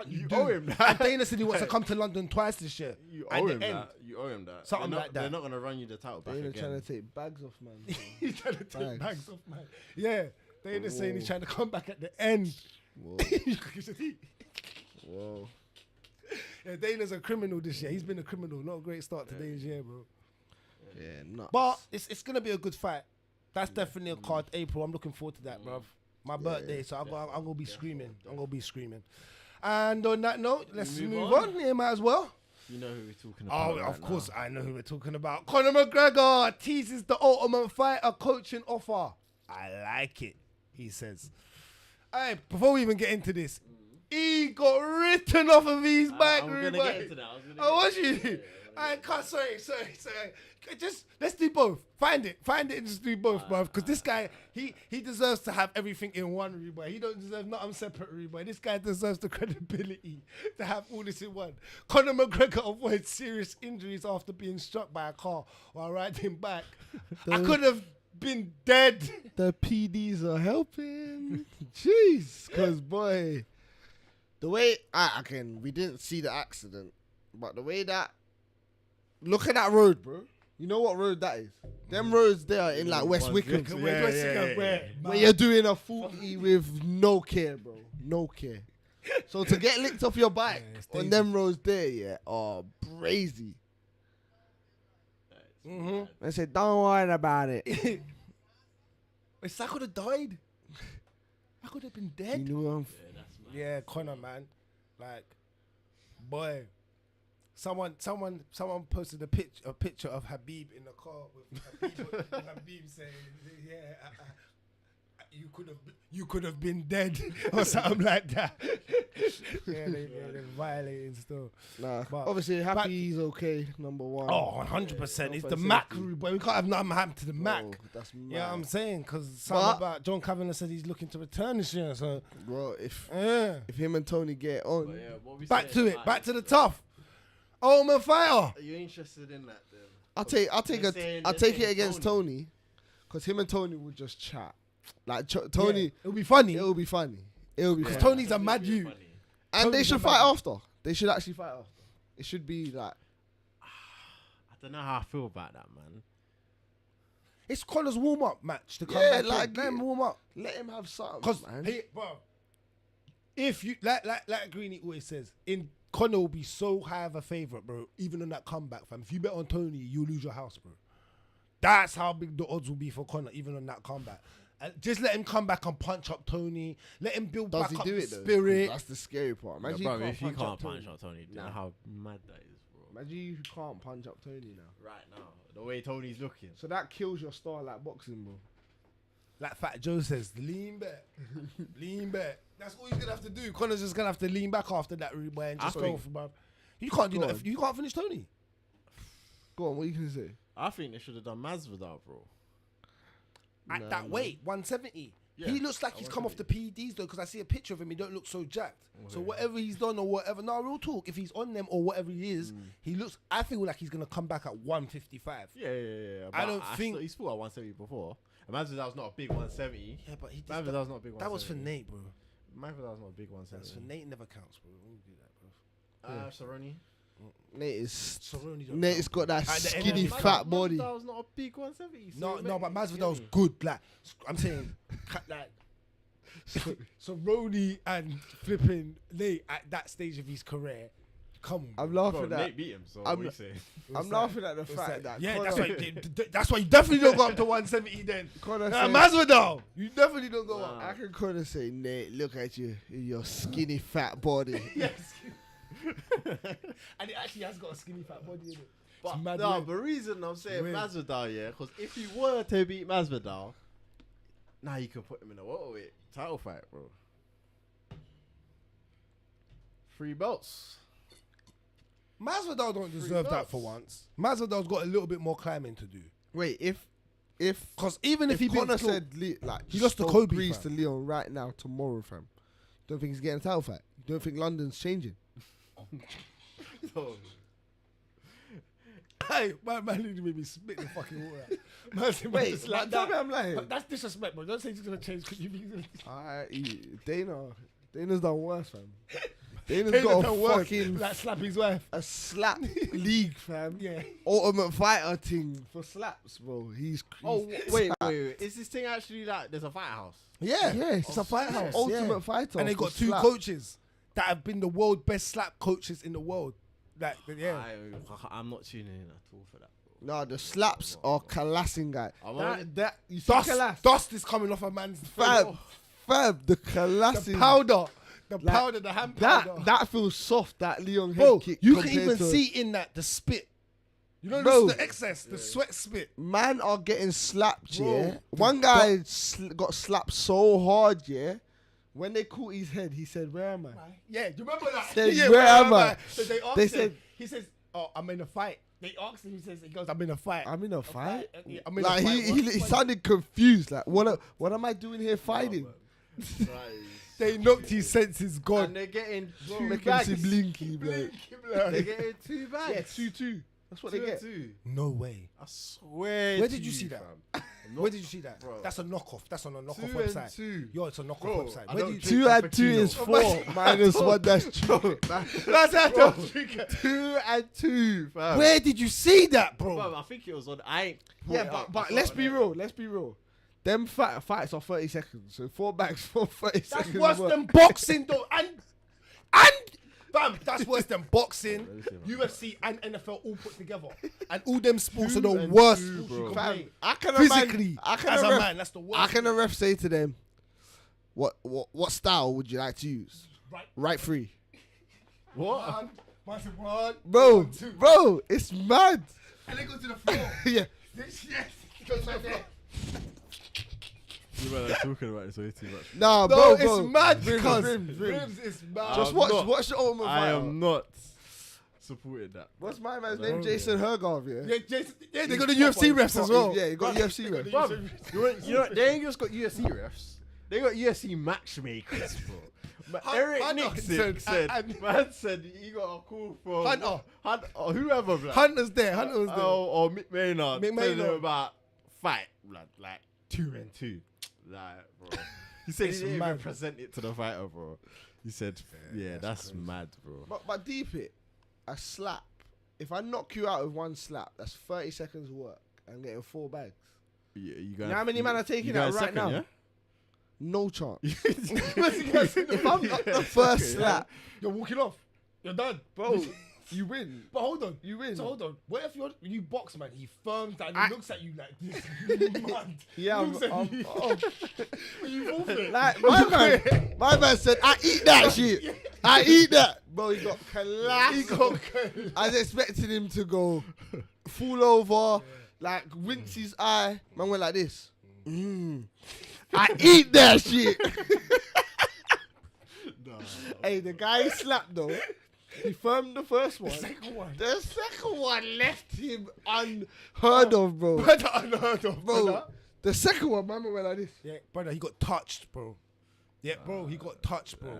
You owe him that. And Dana said he wants to come to London twice this year. You owe him that. You owe him that. Something like that. They're not gonna run you the title back again. Trying to take bags off, man. He's trying to take bags off, man. Yeah, Dana saying he's trying to come back at the end. Whoa. Yeah, Dana's a criminal this year. He's been a criminal. Not a great start to Dana's year, bro. Yeah, nuts. But it's going to be a good fight. That's definitely a card. April, I'm looking forward to that, bruv. My birthday, so I'm going to be screaming. I'm going to be screaming. And on that note, let's move on. Yeah, might as well. You know who we're talking about. Oh, of course, I know who we're talking about. Conor McGregor teases the Ultimate Fighter coaching offer. I like it, he says. Hey, before we even get into this, he got written off of his back, I'm gonna get into that. Oh, was you? I can't. Sorry. Just let's do both. Find it and just do both, bruv. Because this guy, he deserves to have everything in one, Reboy. He don't deserve nothing separate, Reboy. This guy deserves the credibility to have all this in one. Conor McGregor avoids serious injuries after being struck by a car while riding back. I could have been dead. The PDs are helping. Jeez, because boy. The way, we didn't see the accident, but the way that, look at that road, bro. You know what road that is? Them roads there in like West Wickham. Where you're doing a 40 with no care, bro. No care. So to get licked off your bike on them roads there, crazy. Mhm. They said, don't worry about it. If I could have died, I could have been dead. You know, That's mad. Yeah, Conor, man. Like, boy. Someone posted a picture of Habib in the car with Habib saying, "Yeah, you could have been dead," or something like that. Yeah, they're violating still. nah. But- Obviously, but- happy he's okay. Number one. Oh, 100%. It's the Safety. Mac, boy. We can't have nothing happen to the Bro, Mac. that's mad. You know what I'm saying? Because But- something about John Kavanagh said he's looking to return this year. So, Bro, if yeah. him and Tony get on, But yeah, what we Back saying, to it. like, Back to the tough. Oh, my fighter. Are you interested in that then? I'll take They're saying- I'll they're take it saying against Tony, because him and Tony would just chat. Like Tony, Yeah, it'll be funny. it'll be funny. It'll be Because funny. Tony's a mad you. Funny. And they Tony's should a fight mad- after. They should actually fight after. It should be like, I don't know how I feel about that, man. It's Conor's warm-up match to come Yeah, back. like, Let him warm up. let him have something, Because, man. bro, if you, like Greeny always says, Conor will be so high of a favourite, bro, even on that comeback, fam. If you bet on Tony, you'll lose your house, bro. That's how big the odds will be for Conor, even on that comeback. And just let him come back and punch up Tony. Let him build Does back he up do the it though? spirit. That's the scary part. Yeah, Imagine bro, you if you can't can't punch punch up out Tony, do you Nah. know how mad that is, bro? Imagine you can't punch up Tony now. Right now, the way Tony's looking. So that kills your star like boxing, bro. Like Fat Joe says, lean back. Lean back. That's all he's going to have to do. Conor's just going to have to lean back after that, rude boy, and I just go think- for, bruv. You can't do Go that. on. You can't finish Tony. Go on, what you can say? I think they should have done Masvidal, bro. At Nah, that man. weight, 170. Yeah, He looks like at he's come off the PEDs though, because I see a picture of him. He don't look so jacked. So whatever he's done or whatever, no, real talk. If he's on them or whatever he is, he looks. I feel like he's gonna come back at 155. Yeah. I don't think- he's fought at 170 before. And Masvidal's not a big 170. Yeah, but he Masvidal's not a big 170. that was for Nate, bro. Masvidal's not a big That's for 170. Nate. Never counts, bro. We do that, bro. Cerrone. Nate is Cerrone don't Nate's count, got that At the end skinny of the fat body. Masvidal's not a big 170. No, so no, but mate, Masvidal's yeah. good. Like I'm saying, like Cerrone and flipping Nate at that stage of his career. Come on, I'm bro. laughing Bro, at. Nate beat him, so I'm- what you say? I'm What's laughing at the What's fact that. yeah, Conor, that's why you definitely don't go up to 170 then. Conor Nah, said- Masvidal, you definitely don't go up. I can kind of say, Nate, look at you, your skinny fat body. Yes. And it actually has got a skinny fat body in it. But mad no, weird. the reason I'm saying Weird. Masvidal, yeah, because if he were to beat Masvidal, now you can put him in a welterweight title fight, bro. 3 belts. Masvidal don't deserve that for once. Masvidal's got a little bit more climbing to do. Wait, if Because even if he Conor beats said he lost to spoke Kobe, Breeze fam. to Leon right now tomorrow, fam, don't think he's getting a title fight? You don't think London's changing? Hey, man nearly made me spit the fucking water out. Man said, man, Wait, just like, like tell me that. I'm lying. That's disrespect, bro. Don't say he's gonna change because you think he's gonna. Alright, Dana's done worse, fam. Dana's Dana got a done worse. fucking Like slap his wife. a slap league, fam. Yeah. Ultimate Fighter thing for slaps, bro. Oh, wait. Is this thing actually like there's a fight house? Yeah. Yeah, It's a fight house. Ultimate yeah. Fighter. And they for got 2 slap. coaches that have been the world best slap coaches in the world. Like, yeah. I'm not tuning in at all for that, bro. No, the slaps are Kalasin guy. I'm only- That you see Kalas? Dust is coming off a man's Fam, the The Kalasin. powder. The Like, powder, the hand powder. That feels soft. That Leon head Bro, kick. you can compared even to- see in that the spit. You know, Bro. this is the excess, the sweat spit. Man are getting slapped, Bro, yeah. the One guy got slapped so hard, yeah. When they caught his head, he said, "Where am I?" Yeah, do you remember that? Said, yeah, "Where am I?" So they asked They him, said- he says, "Oh, I'm in a fight." They asked him, he goes, "I'm in a fight." I'm in a fight. Yeah, I'm in Like a fight. he sounded confused. Like, what am I doing here fighting? They knocked his senses And gone. they're getting Bro, 2 make him bags. see blinky, bro. They're getting 2 bags. Yeah, 2-2. That's what they get. 2. No way. I swear. Where to did you see that? fam. Where did you see that? Bro. That's a knockoff. That's on a knockoff 2 website. and 2. Yo, it's a knockoff Bro, website. I Where don't did you? drink 2 and 2 is cappuccino. 4 minus 1. That's true. That's how Bro. 2 and 2, fam. Where did you see that, bro? Bro, I think it was on. I ain't. put Yeah, it up. but I let's saw be it. real. Let's be real. Them fights are 30 seconds. So 4 bags for 30 That's seconds. worse worth. than boxing, though. And Fam, that's worse than boxing, UFC and NFL all put together. And all them sports are the worst. Fam, I can Physically, as a a ref, man, that's the worst. I can a ref say to them, what style would you like to use? Right free. What? One, Bro, two. bro, it's mad. And they go to the floor. Yeah. Yes. Goes like that. You were talking about this way too much. Nah, No, bro. it's mad Rimz, because Rimz. Rimz is mad. Just I'm watch not- the Ultimate I Fighter. am not supporting that. What's my man's name? Jason Hergov, yeah? Yeah, Jason, they He's got the proper, UFC he's refs as proper. well. Yeah, you got UFC refs. You know, they ain't just got UFC refs. They got UFC matchmakers, bro. But Eric Hunter Nixon said, man said he got a call from Hunter. or whoever, blood. Hunter was there. Or Mick Maynard. Mick telling him Maynard. about fight, blood, like 2-2. Like, bro. He said It's he didn't mad, even bro. present it to the fighter, bro. He said, yeah, that's mad, bro. But deep it, a slap. If I knock you out with one slap, that's 30 seconds work. I'm getting 4 bags. Yeah, you know how many man are taking you that guys right second, now? Yeah? No chance. If I'm not the first slap, You're walking off. You're done. bro, you win. But hold on. You win. So hold on. What if you box, man? He firms that and I- he looks at you like this. Man. Yeah, Looks at you. You forfeit. Like, my man said, I eat that shit. I eat that. Bro, he got collapsed. I was expecting him to go fall over, like wince his eye. Man went like this. I eat that shit. Hey, the guy he slapped though, he firmed the first one. The second one left him unheard of, bro. Brother, unheard of, Bro, brother. the second one, man went like this. Yeah, brother, he got touched, bro. Yeah, bro, he got touched, bro.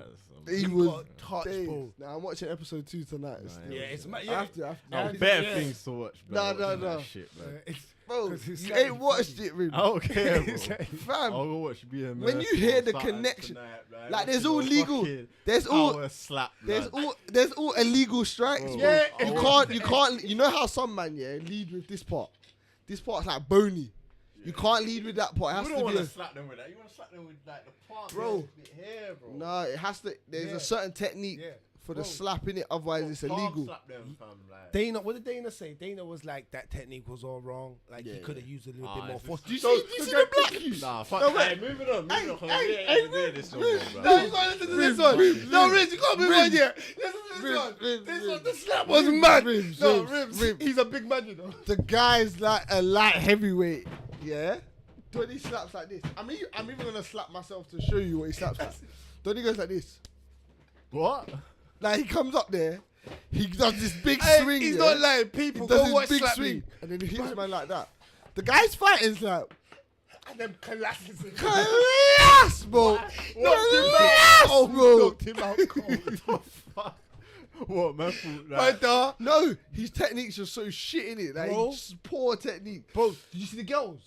He He was got touched, dazed. bro. Nah, I'm watching episode 2 tonight. Yeah, it's mad. I Yeah, have to. No, Yeah, better yeah. things to watch. No, bro, no, watching that no. Shit, man. Bro, 'Cause he's you slightly ain't watched it, Rim. I don't care, bro. Fam, I'll go watch BMS. when you hear the something connection, tonight, like, there's all watching legal- fucking there's all- power slap, there's blood. all illegal strikes. Bro, bro. Yeah, You can't. You know how some man lead with this part. This part's like bony. You can't lead with that part. It has You don't to want be. to slap them with that. You want to slap them with like the palm. Bro. Here, bro. No, it has to. There's Yeah. a certain technique Yeah. for the Bro. slapping it. Otherwise, it's Palm illegal. slap them, fam, like. Dana, what did Dana say? Dana was like, that technique was all wrong. Like, he Yeah, could have used a little Ah, bit more it's- force. Do you So- see- do you so see go- the black you? Nah, fuck. No, Hey, moving on. Moving on. 'Cause we ain't doing this no more, bro. No, you gotta listen to this one. No, Rimz, you can't move on yet. Listen to this one. This one, the slap was mad. No, Rimz, he's a big man, you know. The guy's like a light heavyweight. Yeah. When he slaps like this, I'm even gonna slap myself to show you what he slaps like. Don't he goes like this? What? Like he comes up there, he does this big Hey, swing. he's yeah? not lying. He People does go this watch big Slap swing, Me. and then he hits man like that. The guy's fighting's like And then collapses. collapse, bro. Collapse, bro. Knocked him out cold. What, man? Like, Brother. No, his techniques are so shit in it. Like Bro. it's poor technique. Bro, did you see the girls?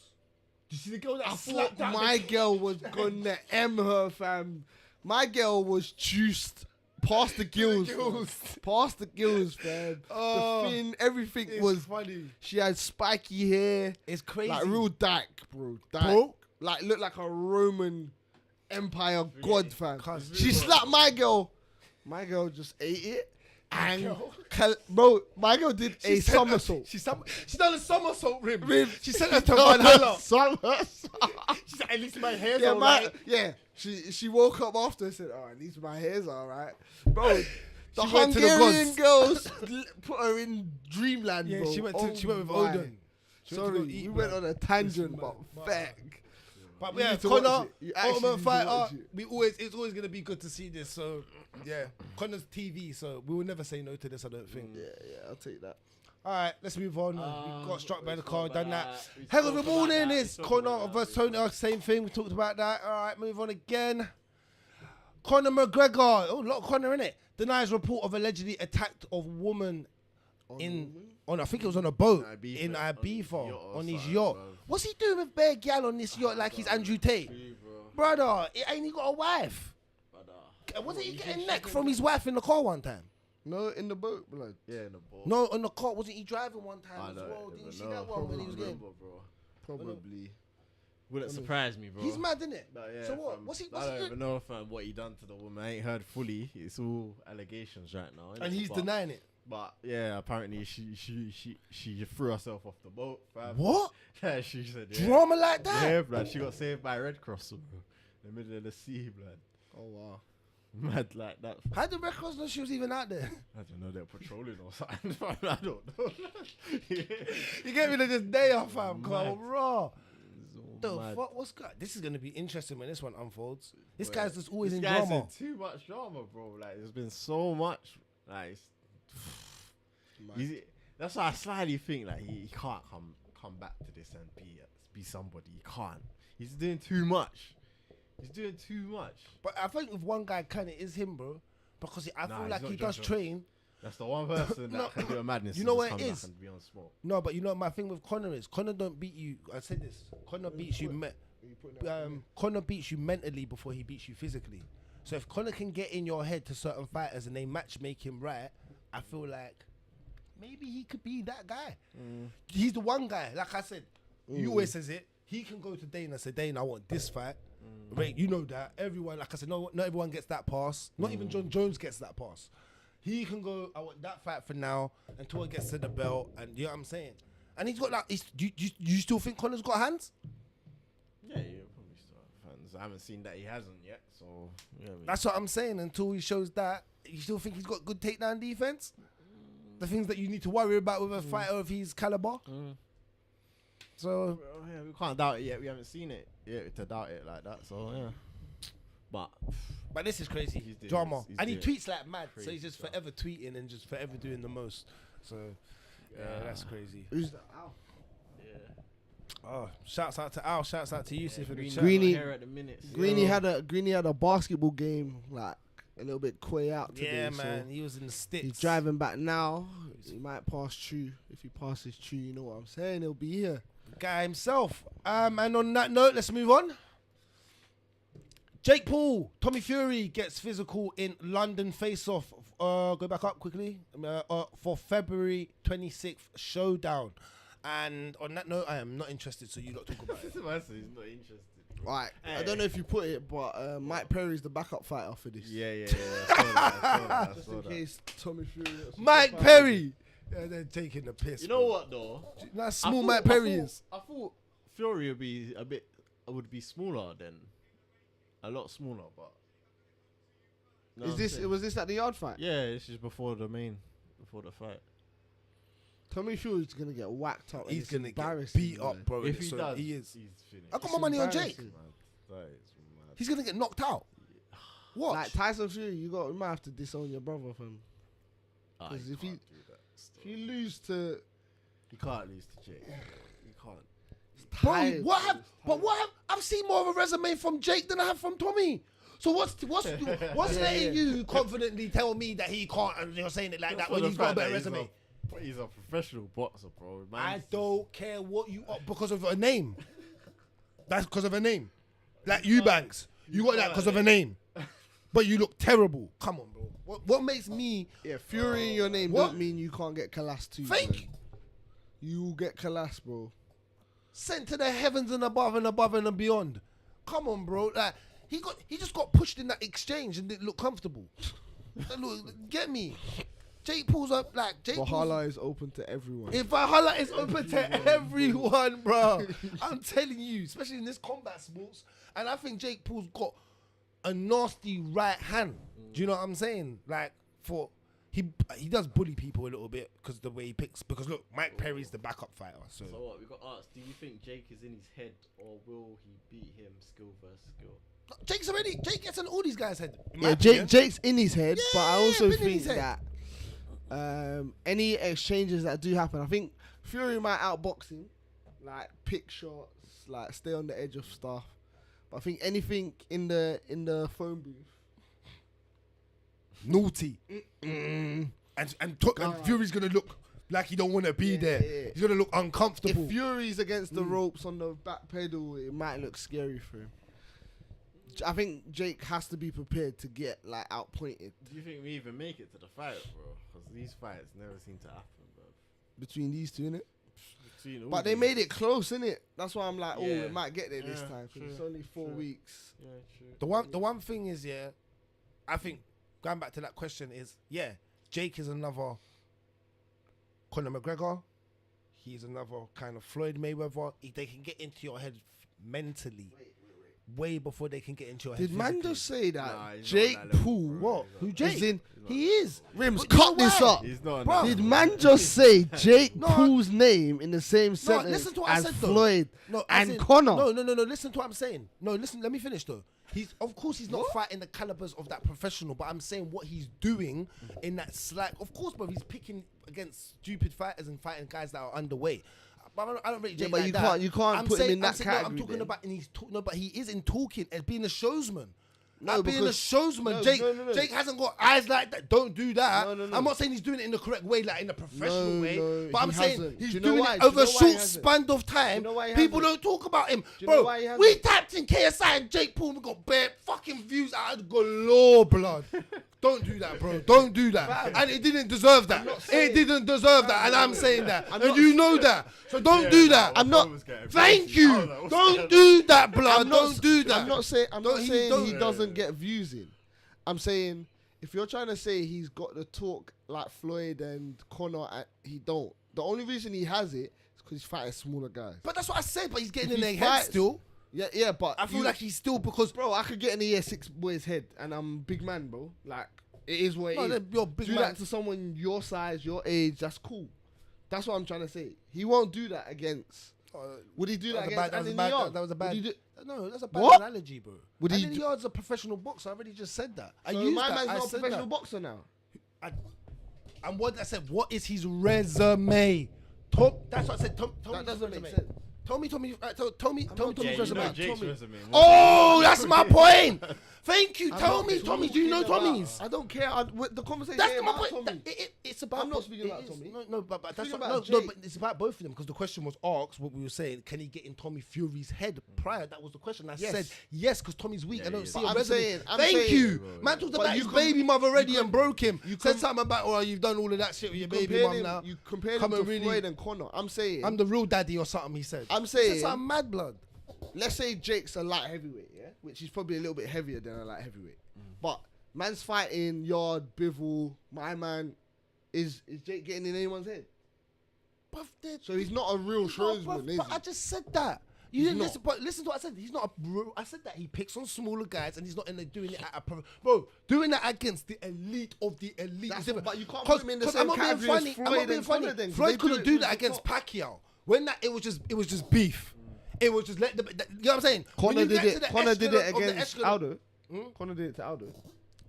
Did you see the girl that I slapped thought that my bitch? girl was gonna M her, fam. My girl was juiced past the gills. gills. fam. Past the gills, fam. Oh, the fin, everything It's was. funny. She had spiky hair, It's crazy. like real dyke, bro. Dyke. Bro. Like looked like a Roman Empire god, fam. Cuz- She slapped my girl. My girl just ate it. And girl? bro, my girl did a somersault. She done a somersault, Rim. Rim. She sent her to Done a Valhalla. somersault. She said, at least my hair's Yeah, alright. yeah. She woke up after and said, "Oh, at least my hair's all right, bro." The She went to the Hungarian gods. girls put her in dreamland, Yeah, bro. she went with my. Odin. She went to Sorry, go we eat, went man. on a tangent, Listen, but man. feck. But You yeah, need to watch Conor, it. You actually Ultimate need to Fighter, watch it. it's always gonna be good to see this. So yeah, Conor's TV. So we will never say no to this. I don't think. Yeah, I'll take that. All right, let's move on. We got struck by the car, spoke done about that. that. We Hell of spoke the about morning that. We is spoke Conor about that. versus Tony. Same thing. We talked about that. All right, move on again. Conor McGregor. Oh, a lot of Conor in it. Denies report of allegedly attacked of woman on I think it was on a boat Ibiza, in on Ibiza his yacht or on his something, yacht. bro. What's he doing with bare gal on this yacht like he's Andrew Tate? Brother, ain't he got a wife? Wasn't he getting neck from his wife in the car one time? No, in the boat, blood. Yeah, in the ball. No, on the car. Wasn't he driving one time I as don't well? Didn't you see even that know. one when he was getting? Remember, bro. Probably. Wouldn't surprise me, bro. He's mad, innit? But yeah, So what? fam, What's he I don't doing? even know, fam, what he done to the woman. I ain't heard fully. It's all allegations right now. innit? And he's But- denying it. But yeah, apparently she threw herself off the boat, fam. What? Yeah, she said yeah. Drama like that? Yeah, blood. She got saved by Red Cross, bro. In the middle of the sea, blood. Oh wow. Mad like that. How did Red Cross know she was even out there? I don't know, they're patrolling or something. fam. I don't know. You get me to this day off, fam. Come Mad. on, raw. It's The all mad. fuck? What's good? This is gonna be interesting when this one unfolds. This Wait, guy's just always this in guy's drama. in too much drama, bro. Like, there's been so much. Like, that's why I slightly think like he can't come back to this and be somebody. He can't. He's doing too much. He's doing too much. But I think if one guy can, it is him, bro. Because I Nah, feel he's like not he does Joshua. train. That's the one person No. that can do a madness. You and know just what it come back is? and be on smoke. No, but you know my thing with Conor is Conor don't beat you. I said this. Conor beats you. Conor beats you mentally before he beats you physically. So if Conor can get in your head to certain fighters and they match make him right, I feel like maybe he could be that guy. He's the one guy. Like I said, you always says it. He can go to Dana and say, Dana, I want this fight. Right, you know that. Everyone, like I said, no, not everyone gets that pass. Not even John Jones gets that pass. He can go, I want that fight for now until it gets to the belt. And you know what I'm saying? And he's got like, you still think Conor's got hands? Yeah, you probably still have fans. I haven't seen that he hasn't yet. So yeah, That's what I'm saying. Until he shows that, you still think he's got good takedown defense? The things that you need to worry about with a fighter of his caliber. So yeah, we can't doubt it yet. We haven't seen it yet to doubt it like that. So yeah, but this is crazy. He's doing Drama. this- he's And he doing tweets like mad. So crazy he's just stuff. forever tweeting and just forever doing the most. So yeah, that's crazy. Who's that? Ow. yeah. Oh, shouts out to Al. Shouts out to Yusuf in the chat. Greeny- here at the minute. Greeny had a basketball game like a little bit quay out today. Yeah, so man. He was in the sticks. he's driving back now. He might pass True. If he passes True, you know what I'm saying. He'll be here. Guy himself. And on that note, let's move on. Jake Paul, Tommy Fury gets physical in London face-off. Go back up quickly. For February 26th showdown. And on that note, I am not interested, so you lot talk about it. He's not interested. Right. I don't know if you put it, but Mike Perry's the backup fighter for this. Yeah. I saw that. Just in case Tommy Fury. Mike Perry. Yeah, they're taking the piss. You know bro. what though? That's I small thought- Mike Perry is. I thought Fury would be would be smaller than a lot smaller, but. Know what I'm saying? Was this at the Yard fight? Yeah, this is before the fight. Tommy Fury's gonna get whacked up. and He's it's going to get embarrassing, beat up, man. bro. If he So does, he is. he's finished. I got my money on Jake. embarrassing. That is mad. He's going to get knocked out. Watch. Like Tyson Fury, you might have to disown your brother from. Ah, 'Cause you if can't you- do that still. If you lose to You can't lose to Jake. You can't. Bro, tired, what bro, have? it's But tired. what have? I've seen more of a resume from Jake than I have from Tommy. So what's letting you confidently tell me that he can't? And you're saying it like that For when the he's got a fact better that resume. He's a professional boxer, bro. I Man's- don't care what you are because of a name. That's because of a name. Like Eubanks, you got that because of a name. But you look terrible. Come on, bro. What makes me? Yeah, Fury in your name What? don't mean you can't get Kalas too. Thank man. you. You will get Kalas, bro. Sent to the heavens and above and beyond. Come on, bro. Like he just got pushed in that exchange and didn't look comfortable. Look, get me. Jake Paul's up like Jake Paul's. Valhalla is open to everyone. If Valhalla is open to everyone, bro, I'm telling you, especially in this combat sports, and I think Jake Paul's got a nasty right hand. Do you know what I'm saying? Like he does bully people a little bit because the way he picks. Because look, Mike Perry's the backup fighter. So So what? We got asked. Do you think Jake is in his head, or will he beat him skill versus skill? Jake gets in all these guys' head. in my Yeah, opinion. Jake's in his head, but I Yeah, also been in his think head. that any exchanges that do happen, I think Fury might outbox him, like pick shots, like stay on the edge of stuff. But I think anything in the phone booth, naughty. And Fury's gonna look like he don't want to be there. yeah. He's gonna look uncomfortable. if Fury's against the ropes on the back pedal, it might look scary for him. I think Jake has to be prepared to get like outpointed Do you think we even make it to the fight, bro? Because these fights never seem to happen, bro. between these two, innit? seen all But they these. made it close, innit? That's why I'm like, oh, Yeah. we might get there this Yeah, time because it's true, only 4 true. weeks. Yeah, true. The one thing is, yeah, I think going back to that question is, yeah, Jake is another Conor McGregor. He's another kind of Floyd Mayweather. They can get into your head mentally way before they can get into your head. Did man physically. just say that Nah, he's not Jake on that level, Paul? bro. What? Who As Jake? in, He is. Rims, But cut you know this why? up. He's not on Bro. that Did level, man bro. just say Jake No. Paul's name in the same sentence listen to what I as said, though. Floyd No, as and in- Conor? No. Listen to what I'm saying. No, listen. Let me finish though. Of course, he's not fighting the calibers of that professional. But I'm saying what he's doing in that slack. Of course, bro. He's picking against stupid fighters and fighting guys that are underweight. But I don't rate Jake but like you that. can't put him in that I'm category talking then. about, and but he is in talking as being a showsman. No, Being a because- showsman, no, Jake. no. Jake hasn't got eyes like that. Don't do that. No. I'm not saying he's doing it in the correct way, like in a professional way. No, But I'm he saying hasn't. he's Do you know doing why? it Do you over a know why he short hasn't? span of time. Do you know why he People hasn't? don't talk about him, Do you know bro. why he hasn't? We tapped in KSI and Jake Paul. We got bare fucking views out of galore, blood. Don't do that, bro. Don't do that. And it didn't deserve that. It didn't deserve that. And I'm saying that. And you know that. So don't do that. I'm not- Thank you. Don't do that, blood. Don't do that. I'm not saying Don't- he doesn't get views in. I'm saying if you're trying to say he's got the talk like Floyd and Conor, he don't. The only reason he has it is because he's fighting smaller guys. But that's what I said. But he's getting If in he their head fights- still. Yeah, but I feel like he's still because bro, I could get in the year 6 boy's head and I'm big man, bro. Like it is what it is. you're a big Do man. that to someone your size, your age. That's cool. That's what I'm trying to say. He won't do that against. Would he do that against Anthony Yarde? That was a bad. Would he do- No, that's a bad What? analogy, bro. Would he Anthony do- Yarde's a professional boxer. I already just said that. I So used my that. man's I not a said professional that. boxer now. And what I said, what is his resume? That's what I said. Tell me That his doesn't make resume. sense. Tell me Tommy's resume. Jake's resume. Oh, that's my point. Thank you. I'm Tell not me, Tommy. Do you know talking about- Tommy's? I don't care. The conversation That's ain't my about point. Tommy. It's about. I'm not speaking it about is. Tommy. No, but that's Speaking not, about no, Jake. but it's about both of them because the question was asked. What we were saying, can he get in Tommy Fury's head prior? That was the question. I Yes. said yes because Tommy's weak. Yeah, I don't he see is. a But resume. I'm Thank saying- you. Bro, Man talked But about you his com- baby mother already you and broke him. you Said com- something about, oh, you've done all of that shit with your baby Compared mum him- now. You compared Come him and to really- Floyd and Conor. I'm saying. I'm the real daddy or something. He said. I'm He said saying. something mad blood. Let's say Jake's a light heavyweight, yeah, which is probably a little bit heavier than a light heavyweight. But man's fighting Yarde, Bivol, my man. Is Jake getting in anyone's head? So he's not a real showsman, is But he? I just said that. You He's didn't not. listen, but listen to what I said. He's not a bro. I said that he picks on smaller guys and he's not in there doing it at a bro. Doing that against the elite of the elite. That's is different. but you can't 'Cause- put him in the 'cause same I'm not being category as funny. I'm Floyd not being and funny. Conor then, 'cause Floyd they couldn't do do it that with against the Pacquiao. When that it was just beef. It was just let the you know what I'm saying. When Conor you did get to it. the Conor did it echelon of the against echelon- Aldo. Conor did it to Aldo.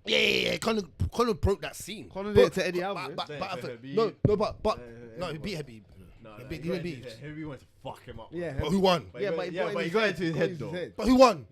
Yeah. Conor broke that scene. Conor did it to Eddie Alvarez. But Yeah, I to think- Habib. no, he beat Habib. He beat. Heavy wants to fuck him up. Yeah, But who won? But he got into his head though. But who won?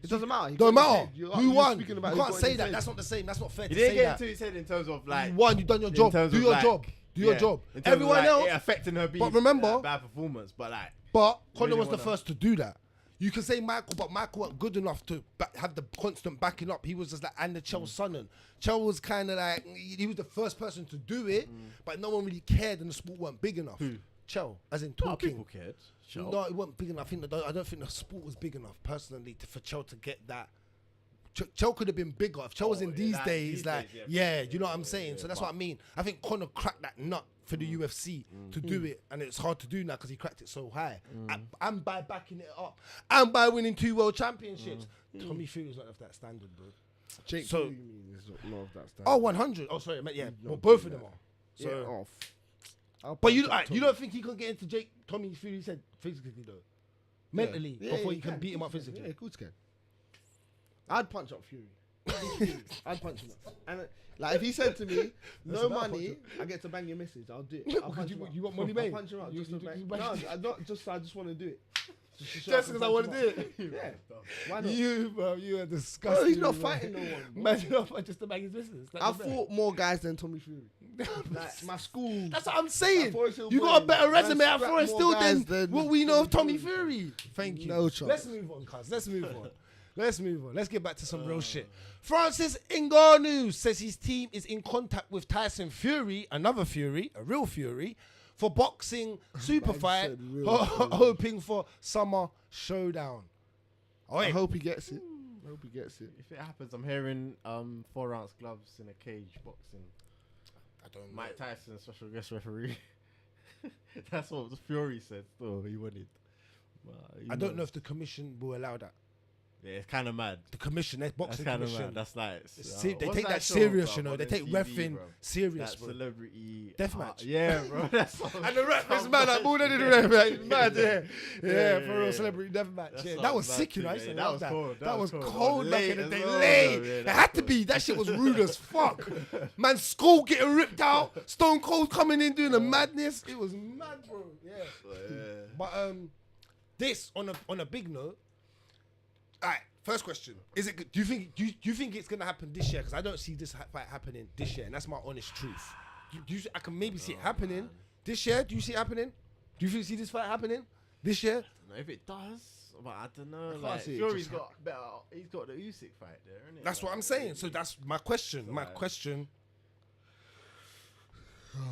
It doesn't matter. He Don't got in his matter. head. You're Who won? speaking You about who can't got in say his that. head. That's not the same. That's not fair He to didn't say get that. into his head in terms of like. You won. You done your in job. terms Do of, your like, job. Do your job. in terms of, Everyone like, else. it affecting her being But remember- bad performance, but like. But Conor Really was the wanna- first to do that. You can say Michael, but Michael wasn't good enough to have the constant backing up. He was just like, and the Chell son. Chell was kind of like, he was the first person to do it, but no one really cared and the sport weren't big enough. Chell, as in A lot of talking. people cared. Sure. No, it wasn't big enough. I don't think the sport was big enough, personally, for Chell to get that. Chell could have been bigger. If Chell was in these days, you know what I'm saying? So that's what I mean. I think Conor cracked that nut for the UFC to do it, and it's hard to do now because he cracked it so high. And by backing it up, and by winning 2 world championships. Tommy Fury's not of that standard, bro. Jake So- Paul, you mean, is not of that standard. Oh, 100. Oh, sorry, I meant, yeah. No, Well, both of yeah. them are. Yeah, So, I'll but you, punch alright, Tommy. you don't think he can get into Tommy Fury said physically though, mentally Yeah, before he you can beat him of up course he physically. can. Yeah, of course he can. I'd punch up Fury. I'd punch him up. And like if he said to me, no about money, punch I get to bang your missus, I'll do it. I'll punch him up. You want money, I'll mate? punch him up. You- Just you- to bang. you No, bang- I just want to do it. Just Just because I want to do it. Yeah. Why not? You, bro, you are No, disgusting. he's not bro. fighting no one. bro. Imagine if I just to bang his business. I've fought more guys than Tommy Fury. Like my school. That's what I'm saying. Like, Forest Hill You got a Boys, better man, resume at scrap Forest more Hill guys than than what we know of Tommy Tommy Fury. Thank you. No chance. Let's move on, cuz. Let's move on. Let's move on. Let's get back to some real shit. Francis Ngannou says his team is in contact with Tyson Fury, another Fury, a real Fury, for boxing super fight, said real hoping for summer showdown. I hope he gets it. I hope he gets it. If it happens, I'm hearing 4-ounce gloves in a cage boxing. I don't know. Mike Tyson, special guest referee. That's what the Fury said. Still, he wanted. I don't know if the commission will allow that. Yeah, it's kind of mad. The commission, that boxing That's kind of commission. mad. That's like They what's take that show, serious, bro, you know. on They take TV, reffing bro? serious, That bro. celebrity Deathmatch. yeah, bro. That's And the ref is mad. Like, more than the ref, like, mad, yeah, for real yeah. celebrity deathmatch. That's Yeah, not that was bad sick, you know. I thing, used to yeah. love That was cold. That was That was cold cold. back in the Late day. as well, Late. though, yeah, It that had was to be. That shit was rude as fuck. Man, Skull getting ripped out. Stone Cold coming in doing the madness. It was mad, bro. Yeah. But this on a big note. All right. First question: Is it? Do you think it's gonna happen this year? Because I don't see this fight happening this year, and that's my honest truth. I can maybe see it happening this year. Do you see it happening? Do you see this fight happening this year? I don't know if it does, but I don't know. can't Like, see it Fury's just got better. He's got the Usyk fight there, isn't it? That's what I'm saying. So that's my question. My Right. question.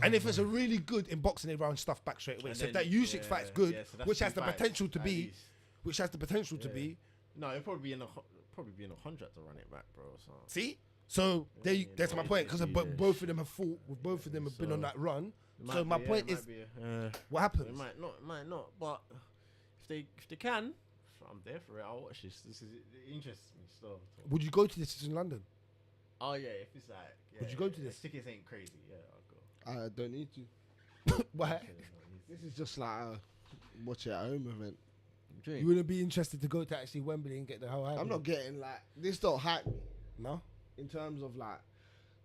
And if it's a really good in boxing, they round stuff back straight away. And So if then- that Usyk yeah, fight's good, yeah, so that's which two has the fights, potential to at be, least. which has the potential to Yeah. be. No, it'll probably be in a contract to run it back, bro. So. See, so there. Yeah, That's my yeah, point because yeah. both of them have fought. Both of them have been So- on that run. It So might my be, point it is, might be, what it happens? might not. But if they can, I'm there for it. I'll watch this. It interests me still. Would you go to this in London? Oh yeah, if it's like, yeah, Would you go to this? Tickets ain't crazy. Yeah, I'll go. I don't need to. Why? Okay, no, This is just like a watch it at home event. You wouldn't be interested to go to actually Wembley and get the whole. I'm not getting like this. Don't hype me No. in terms of like.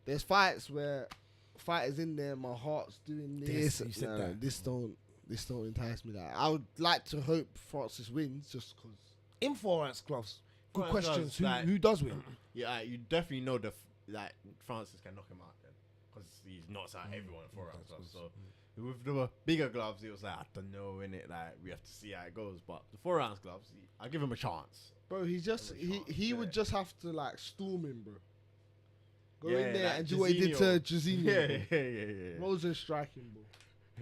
There's fights where fighters in there, my heart's doing this. You said No, that. This don't entice me. That I would like to hope Francis wins just because. In 4-ounce gloves. Good 4-ounce questions. gloves, Who does win? Yeah, you definitely know like Francis can knock him out then, because he knocks out everyone in 4-ounce gloves. So with the bigger gloves, it was like I don't know, innit? Like we have to see how it goes. But the 4-ounce gloves, I give him a chance. Bro, he would just have to like storm him, bro. Go Yeah, in there like and do what he did to Jairzinho. Yeah. Rosen striking, bro.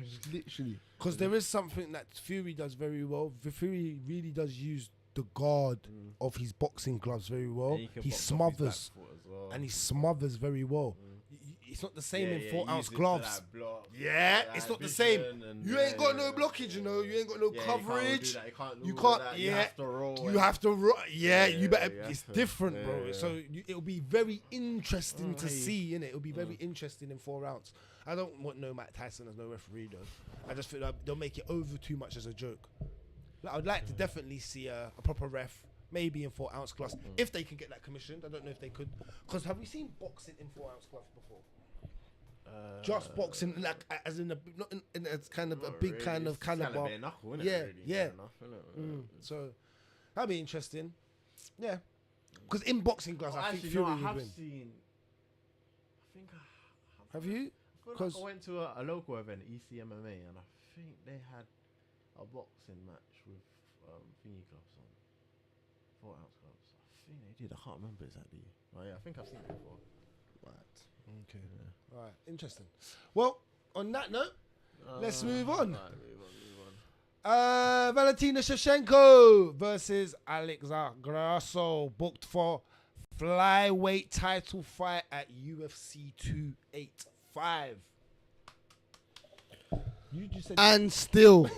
Just literally. Because there is something that Fury does very well. Fury really does use the guard of his boxing gloves very well. And He box off his smothers. back foot as well. And he smothers very well. It's not the same in 4-ounce gloves. Yeah, it's not the same. You ain't got no blockage, you know. You ain't got no coverage. You can't. You have to roll. You have to. Yeah, Yeah, you better. you It's have to. different, bro. Yeah. So it'll be very interesting to Right. see, innit? It'll be very interesting in 4-ounce. I don't want no Mike Tyson as no referee though. I just feel like they'll make it over too much as a joke. Like, I'd like to definitely see a proper ref, maybe in 4-ounce gloves, if they can get that commissioned. I don't know if they could. Because have we seen boxing in 4-ounce gloves before? Just boxing, like as in not in as kind of a big kind of caliber. Yeah. So that'd be interesting. Yeah, because in boxing gloves, I think Fury would win. Have you? Because I went to a local event, ECMMA, and I think they had a boxing match with thingy gloves on, 4-ounce gloves. I think they did. I can't remember exactly. Oh yeah, I think I've seen it before. Right. Okay. Yeah. All right. Interesting. Well, on that note, let's move on. Right, move on. Valentina Shevchenko versus Alexa Grasso, booked for flyweight title fight at UFC 285. You just said And still.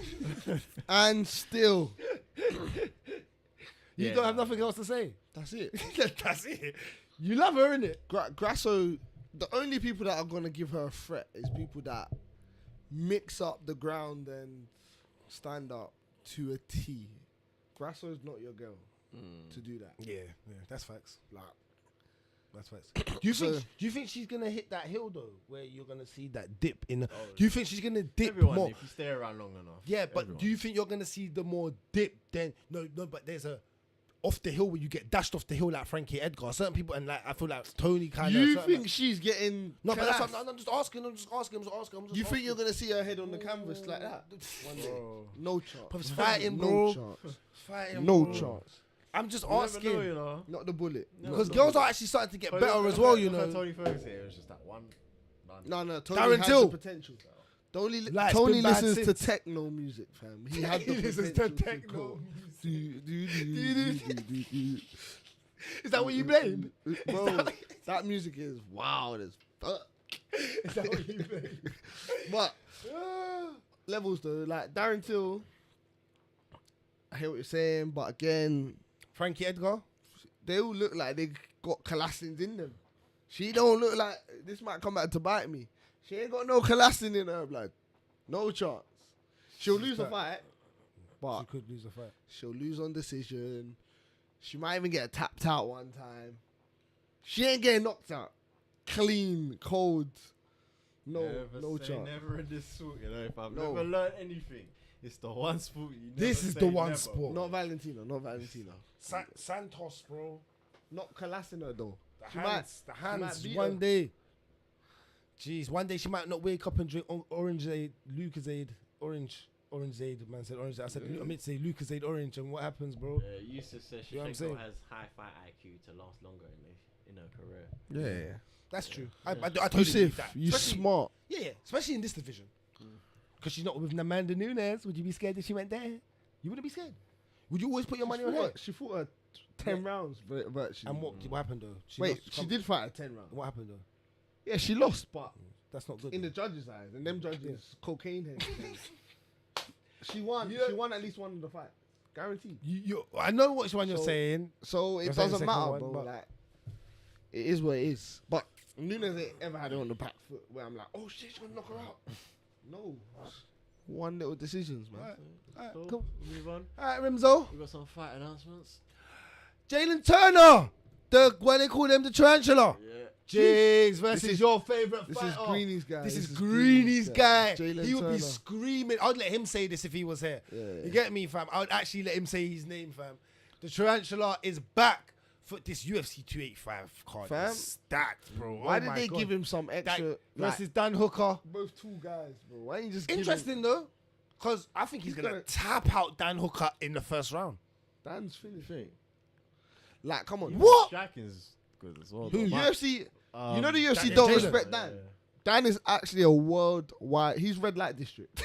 you don't have nothing else to say. That's it. That's it. You love her, innit? Grasso, the only people that are going to give her a threat is people that mix up the ground and stand up to a T. Grasso's not your girl to do that. Yeah, that's facts. Like, that's facts. Do you think she's gonna hit that hill though, where you're gonna see that dip in? Do you think she's gonna dip Everyone, more? if you stay around long enough. Yeah, but everyone. do you think you're gonna see the more dip than no? But there's a off the hill where you get dashed off the hill like Frankie Edgar. Certain people and like I feel like Tony kind of. You think she's getting... No, but that's class? what I'm just asking. You think you're going to see her head on the canvas like that? One day? Bro. No chance. But it's fighting, No bro. chance. Fighting, No bro. chance. I'm just You never asking know, you know. Not the bullet. because girls are actually starting to get better as well. You know, Tony Ferguson, it was just that one. No, Tony Darren has Till. the potential. Life's Tony been bad listens to since. techno music, fam. He had the He listens to potential techno go. Is that what you blame? Bro, that music is wild as fuck. Is that what you blame? But levels though, like Darren Till, I hear what you're saying, but again, Frankie Edgar. they all look like they got Colassins in them. She don't look like this might come back to bite me. She ain't got no Colassin in her blood. No chance. She'll lose the fight, but She could lose the fight. she'll lose on decision. She might even get tapped out one time. She ain't getting knocked out. Clean, cold. No, no chance. Never in this sport, you know. If I've No. never learned anything, it's the one sport you never This is say the one never. sport. Not Valentina, not Valentina. Santos, bro. Not Colassin though. The She hands, might- the hands. beat One her. day. Jeez, one day she might not wake up and drink Orangeade, Lucasade, Orangeade. Man said Orange. I said I meant to say Lucasade Orange, and what happens, bro? Yusuf says You know what I'm Shevchenko saying? has high fight IQ to last longer in her career. Yeah. That's true. I Yeah. totally believe Yusuf, that. you Especially- smart. Yeah, especially in this division. Because she's not with Amanda Nunes. Would you be scared if she went there? You wouldn't be scared. Would you always put your money on her? She fought her 10 rounds virtually. And what happened though? Wait, lost- she did fight at 10 rounds. What happened though? Yeah, she lost, but That's not good. in the judges' eyes, and them judges, cocaine heads. She won. Yeah. She won at least one of the fight, guaranteed. I know what one you're So- saying. So it You're saying doesn't second matter, one, bro. but- Like, it is what it is. But Nunes ain't ever had it on the back foot where I'm like, oh shit, she's gonna knock her out. No, one little decisions, man. Alright, So, cool. move on. Alright, Rimzo. We got some fight announcements. Jalen Turner. What they call him, the tarantula. Yeah. Jigs versus This is- your favorite This fighter. is Greeny's guy. This is Greeny's guy. Jalen He would be Turner. screaming. I'd let him say this if he was here. Yeah. You get me, fam? I would actually let him say his name, fam. The tarantula is back for this UFC 285 card. Fam? It's stacked, bro. Why Oh did my they God. give him some extra? That versus Dan Hooker? both two guys, bro. Why didn't you just give him Interesting though, because I think he's gonna gonna- tap out Dan Hooker in the first round. Dan's finished? Like, come on. What? Striking's good as well. Who? though. UFC. You know the UFC Dan- don't Jalen. respect Dan. Dan is actually a worldwide. He's red light district.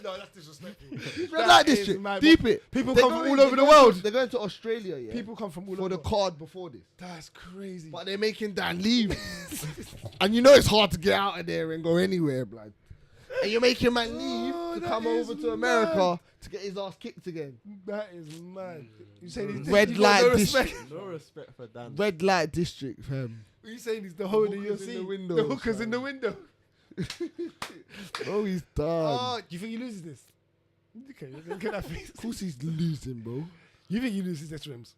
No, that's disrespectful. He's red light district. Deep it. People They're come from going- all over the they're going world. to- They're going to Australia, yeah. People come from all for over. the card before this, That's crazy. but they're making Dan leave, and you know it's hard to get out of there and go anywhere, blood. And you're making man leave to that come is over to America to get his ass kicked again. That is mad. You saying he's Red you got light no district. respect? No respect for Dan. Red light district, fam. What you saying he's the whole of the hookers UFC? in the windows, The hookers fam. in the window. Bro, he's done. Oh, do you think he loses this? Okay, look at that face. Of course he's losing, bro. You think he loses this, Rimz?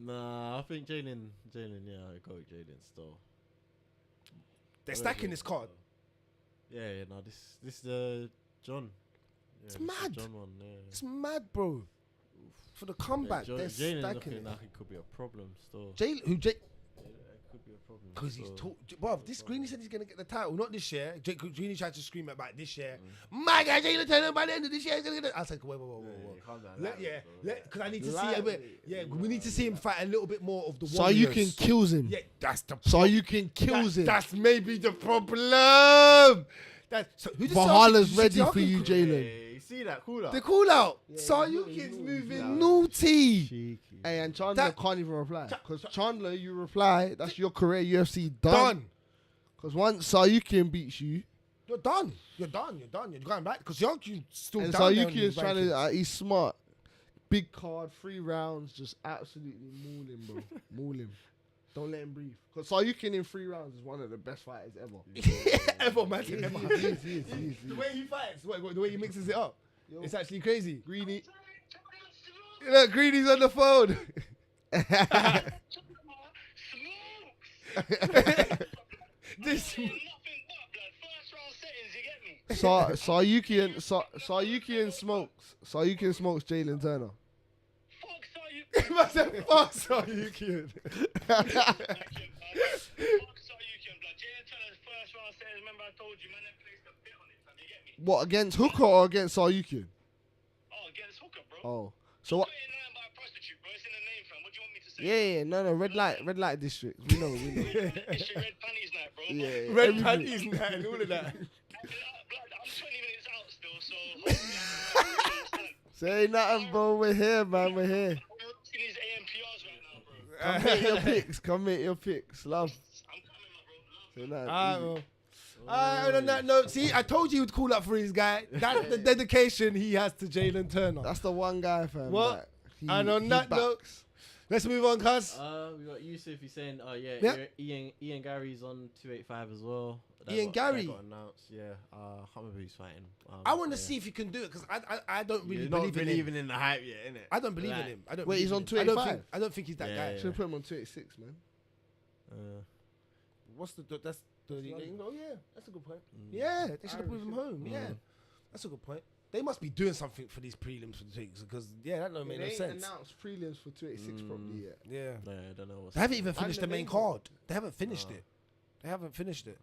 Nah, I think Jalen, yeah, I go with Jalen still. They're stacking this card. Yeah, no, this John. Yeah, It's this the mad. John one, yeah. It's mad, bro. For the comeback, they're Jalen stacking looking it. like it could be a problem still. Jalen, It could be a problem. because he's still. bruv, this Greeny said he's gonna get the title, not this year. Greeny tried to scream about this year. My guy, Jalen Turner, by the end of this year, he's gonna get it. I was like, whoa. Calm down, Because I need to see Lightly. we need to see him fight a little bit more of the So you warriors. can kills him. Yeah, that's the So you can kills him. That's maybe the problem. That's so, who did Valhalla's Sayuki- ready Sayuki for you, call? Jalen. Hey, you see that? Cool out. The call out. Yeah, Sayuki's you moving know. naughty. Cheeky. Hey, and Chandler That- can't even reply. Because Chandler, you reply, that's your career UFC done. Because once Sayukian beats you, You're done. You're going back because Sayuki's still and down there on Sayukian's these trying to, rankings. he's smart. Big card, 3 rounds, just absolutely maul him, bro. Maul him. Don't let him breathe. Because Sayukian in 3 rounds is one of the best fighters ever. ever, man. He is, Ever. he is, he is, he is. The way he fights, the way he mixes it up, Yo. it's actually crazy. Greeny. Look, Greeny's on the phone. This Sayukian smokes Jalen Turner. man said, fuck Sayukian. What, against Hooker or against Sayukian? Oh. So what? Yeah, no, red light district. We know. It's your red panties night, bro. Yeah, Red everything. panties and that and all of that. Say nothing, bro. We're here, man. We're here. These AMPRs right now, bro. Come make your picks. Come make your picks. Love. I'm coming, my bro. Say nothing. On that note, see, I told you he would call up for his guy. That's the dedication he has to Jalen Turner. That's the one guy, fam. What? Like, And on that note, let's move on, cuz. We got Yusuf. He's saying, oh yeah, Yep. Ian Gary's on 285 as well. Ian Gary? that got announced. Yeah, I can't remember who's fighting. I want to see if he can do it because I don't really You're not believe in him. believing in the hype yet, innit? I don't believe in him. I don't. Wait, believe he's in on him. 285? I don't think he's that Yeah, guy. yeah. Should have put him on 286, man. What's that's the oh yeah, that's a good point. Mm. Yeah, they should have Irish, moved him yeah. home. Yeah, that's a good point. They must be doing something for these prelims for the things because that don't make no They ain't sense. announced prelims for 286 probably yet. Yeah, Yeah, I don't know what's they haven't even And finished the the main main card. They haven't finished it. They haven't finished it.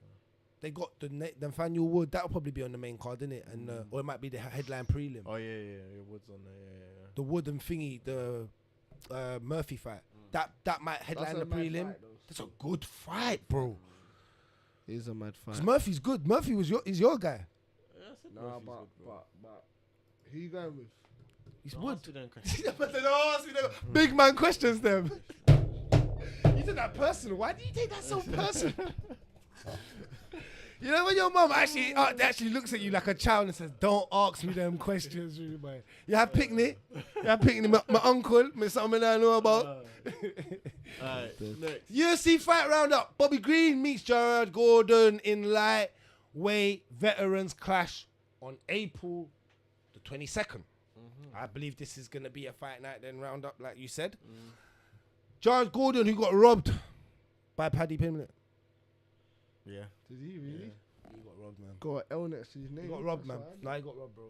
They got the Nathaniel Wood. That'll probably be on the main card, innit? And or it might be the headline prelim. Oh yeah, Wood's on there. Yeah. The Wood and thingy, the Murphy fight. That might headline That's the a mad prelim. fight, though. That's a good fight, bro. It is a mad fight. 'Cause Murphy's good. Murphy is your guy. Yeah, I said Nah, Murphy's but good, bro. who you going with? He's No, Wood. ask me them questions. Big man questions them. You did that personal. Why do you take that so personal? You know when your mum actually looks at you like a child and says, "Don't ask me them questions, really, boy." You have picnic. My uncle, me something I know about. Alright, next. UFC fight roundup. Bobby Green meets Gerard Gordon in lightweight veterans clash on April the 22nd. I believe this is going to be a fight night then roundup, like you said. Gerard Gordon, who got robbed by Paddy Pimblett. Yeah. Did he really? He got robbed, man. Got an L next to his name. He got robbed, man. That's No, he got robbed, bro.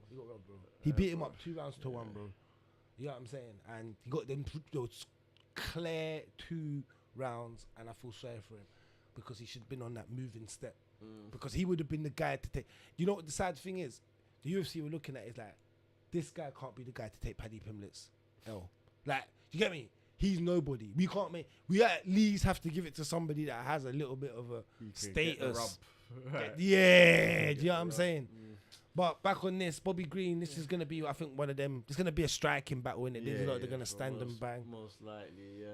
He beat him up 2-1, bro. You know what I'm saying? And he got them those clear 2 rounds, and I feel sorry for him because he should have been on that moving step. Because he would have been the guy to take. You know what the sad thing is? The UFC we're looking at is like, this guy can't be the guy to take Paddy Pimblett's L. Like, you get me? He's nobody. We at least have to give it to somebody that has a little bit of a status. Yeah, do you know what I'm saying? But back on this, Bobby Green, this is going to be, I think, one of them. It's going to be a striking battle, innit? They're going to stand and bang. Most likely, yeah.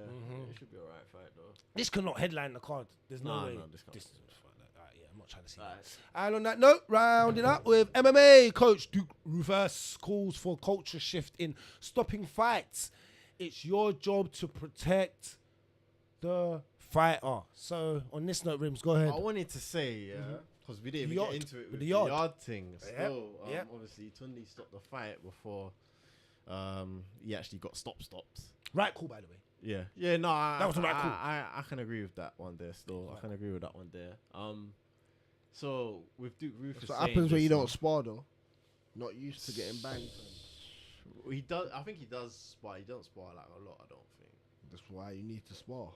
It should be alright fight though. This cannot headline the card. There's no way. No, this can't. Yeah, I'm not trying to see that. And on that note, rounding up with MMA coach Duke Roufus calls for culture shift in stopping fights. It's your job to protect the fighter. So on this note, Rimz, go ahead. I wanted to say, because we didn't The even Yacht, get into it with the the Yard. yard thing. Still, Yep. Obviously, Tundi stopped the fight before he actually got stops. Right call, by the way. Yeah. No, That was the right call. I can agree with that one there. Still, I can agree with that one there. So with Duke Roufus, That's what happens when you don't spar though. Not used to getting banged. He does. I think he does spar. He don't spar like a lot. I don't think. That's why you need to spar.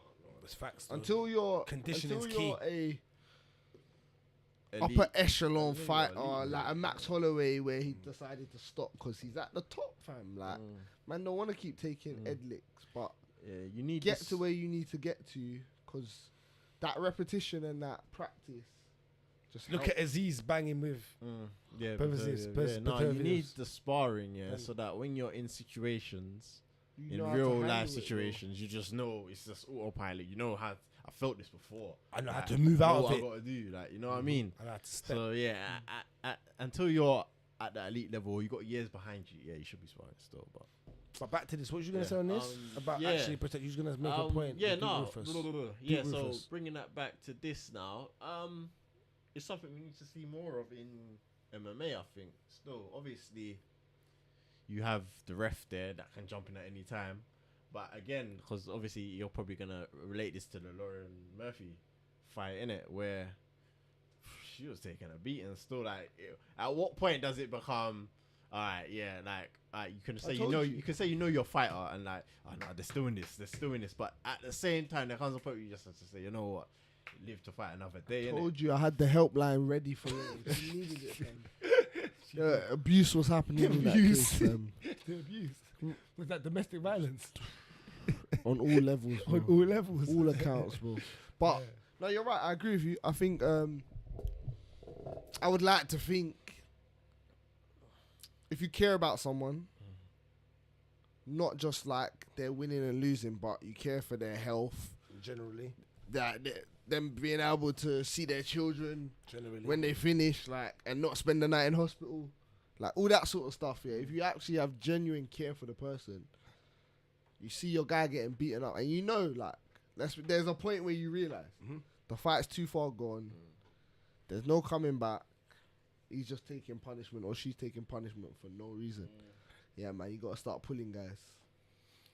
It's facts. Though. Until you're Conditioning's until you're key. a upper echelon Yeah, fighter, elite, like a Max Holloway, where he decided to stop because he's at the top, fam. Like, man, don't want to keep taking head licks, but Yeah, you need get this- to where you need to get to because that repetition and that practice just Look help. at Aziz banging with. Yeah, Beterbiev, no, you need Beterbiev. the sparring, And- so that when you're in situations, You in know how to real handle life it, bro. situations, you just know it's just autopilot. You know how I felt this before. I know how Like, to move I know out of what it. I gotta do, like you know what I mean. I have to step. So yeah, until you're at that elite level, you got years behind you. Yeah, you should be sparring still, but. But back to this. What was you going to Yeah. say on this? About yeah. actually protect. You was going to make a point. Yeah, with Duke no. Roufus. Yeah, Duke so Roufus. bringing that back to this now, it's something we need to see more of in MMA, I think. Still, obviously, you have the ref there that can jump in at any time. But again, because obviously you're probably going to relate this to the Lauren Murphy fight, innit? Where she was taking a beating. Still, like, at what point does it become... Alright, yeah, like you can say you can say your fighter and like, oh no, they're still in this, but at the same time there comes a point where you just have to say, you know what, live to fight another day. Told you I had the helpline ready for you. She needed it, fam. Yeah, abuse was happening in that Abuse. case, fam. The abuse. Was that domestic violence? On all levels, bro. On all levels. All accounts, bro. But no, you're right. I agree with you. I think I would like to think if you care about someone not just like they're winning and losing, but you care for their health. Generally. Them being able to see their children Generally. when they finish, like, and not spend the night in hospital, like all that sort of stuff. Yeah, if you actually have genuine care for the person, you see your guy getting beaten up, and you know, like, there's a point where you realize the fight's too far gone. There's no coming back. He's just taking punishment, or she's taking punishment for no reason. Yeah, man, you gotta start pulling guys.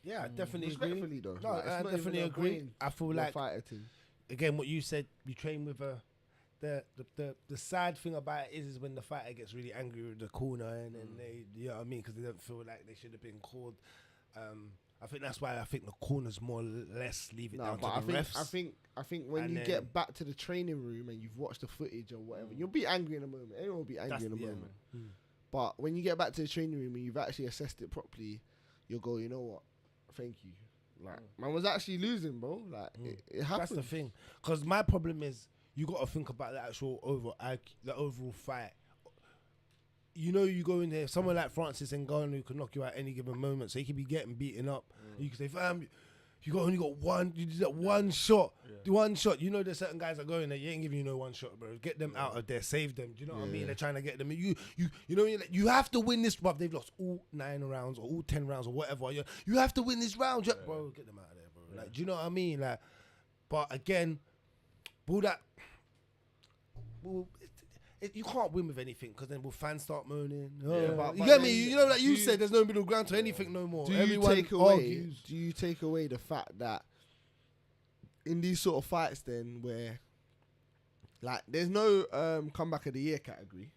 Yeah, I definitely agree. Respectfully, though. No, Like, it's I not definitely even agree. going I feel your like, fighter team. again, what you said, you train with the sad thing about it is when the fighter gets really angry with the corner and then they, you know what I mean, because they don't feel like they should have been called. I think that's why I think the corners more or less leave it down to the refs. I think when And you then- get back to the training room and you've watched the footage or whatever, you'll be angry in a moment. Everyone will be angry in a moment. But when you get back to the training room and you've actually assessed it properly, you'll go, you know what? Thank you. Like, man was actually losing, bro. Like, it happened. That's the thing. Because my problem is, you got to think about the actual overall fight. You know, you go in there, someone like Francis Ngannou can knock you out any given moment, so he can be getting beaten up. You can say, fam, you only got one. You did that one shot. The one shot. You know, there's certain guys that go in there. You ain't giving you no one shot, bro. Get them out of there. Save them. Do you know what I mean? They're trying to get them. You know, you have to win this, bruv. They've lost all 9 rounds or all 10 rounds or whatever. You have to win this round, bro. Get them out of there, bro. Like, do you know what I mean? Like, but again, all that. Well, you can't win with anything because then will fans start moaning. but You get me? then You know, like you do said, there's no middle ground to anything no more. Do Everyone you take away the fact that in these sort of fights then where like there's no comeback of the year category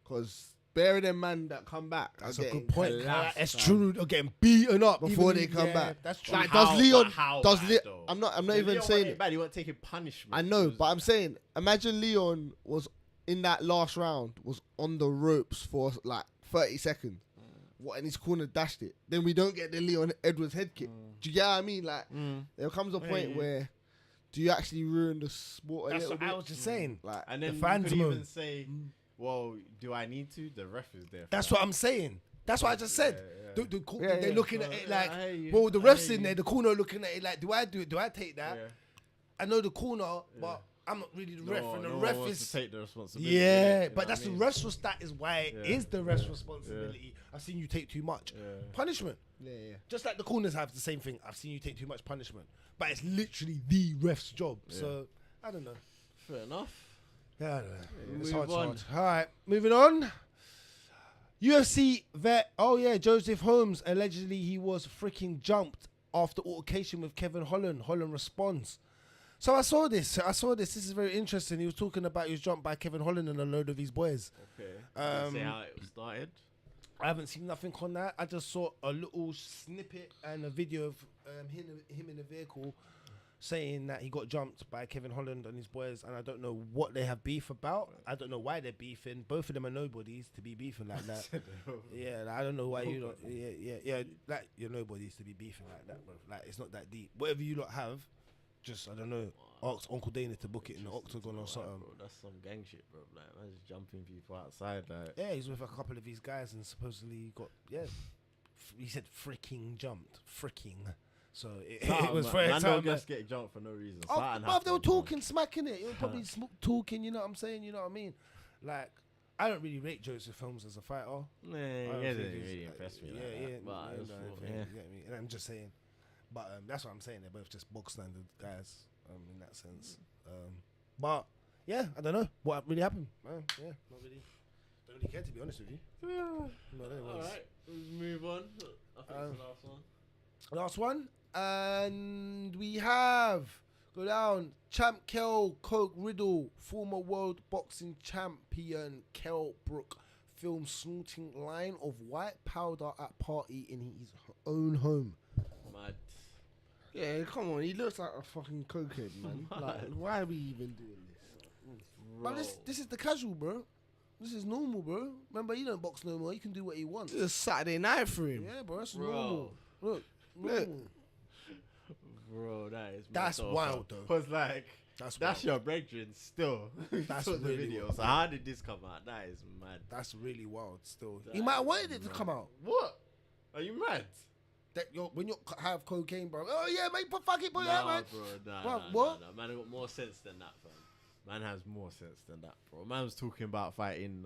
because bearing them man that come back That's are a good getting point. collapsed, It's fam. true. They're getting beaten up Before even they come back. That's true. Like, How- does Leon? but how Does bad, Leon? though? I'm not Leon even saying wasn't it. bad. He wasn't taking punishment. I know, but I'm saying, imagine Leon was in that last round was on the ropes for like 30 seconds. What, and his corner dashed it. Then we don't get the Leon Edwards head kick. Do you get what I mean? Like, there comes a point where do you actually ruin the sport a That's little what I bit? was just saying. Like, And then The you fans could moan. even say, well, do I need to? The ref is there. for That's that. what I'm saying. That's what I just said. They're looking at it like, I hear you. well, the I ref's hear in you. there, the corner looking at it like, do I do it? Do I take that? Yeah. I know the corner, but I'm not really the ref, and the no ref one wants is to take the responsibility. yeah. innit? You know But what that's I mean? the ref's that is why it Yeah. is the ref's responsibility. I've seen you take too much punishment. yeah. Just like the corners have the same thing. I've seen you take too much punishment, but it's literally the ref's job. So I don't know. Fair enough. Yeah, I don't know. It's Move hard. on. All right, moving on. UFC vet. Oh yeah, Joseph Holmes. Allegedly, he was freaking jumped after altercation with Kevin Holland. Holland responds. So I saw this. This is very interesting. He was talking about he was jumped by Kevin Holland and a load of his boys. Okay. Let's see how it started. I haven't seen nothing on that. I just saw a little snippet and a video of him in the vehicle saying that he got jumped by Kevin Holland and his boys, and I don't know what they have beef about. I don't know why they're beefing. Both of them are nobodies to be beefing like that. Yeah, like, I don't know why you lot. Yeah. Like you're nobodies to be beefing like that, bro. Like it's not that deep. Whatever you lot have, just I don't know. Ask Uncle Dana to book it in the octagon or something. Bro, that's some gang shit, bro. Like, man, just jumping people outside. Like, Yeah, he's with a couple of these guys and supposedly got he said freaking jumped, freaking. So it was very. Man don't just get jumped for no reason. Oh, Something bruv, they were happened, talking, smacking it. It was probably talking, you know what I'm saying? You know what I mean? Like, I don't really rate Joseph Holmes as a fighter. Nah, I he don't hasn't think he's- really impressed me. Yeah, like yeah. that. But I just no, thought, you yeah. get me? And I'm just saying. But that's what I'm saying. They're both just bog standard guys in that sense. But, yeah, I don't know what really happened. Yeah, not really. Don't really care, to be honest with you. Alright, move on. I think it's the last one. Last one. And we have, go down, Champ Kell Coke Riddle, former world boxing champion Kell Brook, filmed snorting line of white powder at party in his own home. Mad. Yeah, come on. He looks like a fucking cokehead, man. Like, why are we even doing this? But this is the casual, bro. This is normal, bro. Remember, he don't box no more. He can do what he wants. It's a Saturday night for him. Yeah, bro, that's Bro. normal. Look. Bro, that is That's messed up, wild, bro. though. Cause like That's that's your brethren still. That's Took the really video. wild. So how did this come out? That is mad. That's really wild still. He That might have is wanted it to mad. come out. What? Are you mad? That when you have cocaine, bro. Oh yeah, man, fucking put that, man. Bro, Bro, nah, what? nah. Man, got more sense than that, fam. Man has more sense than that, bro. Man was talking about fighting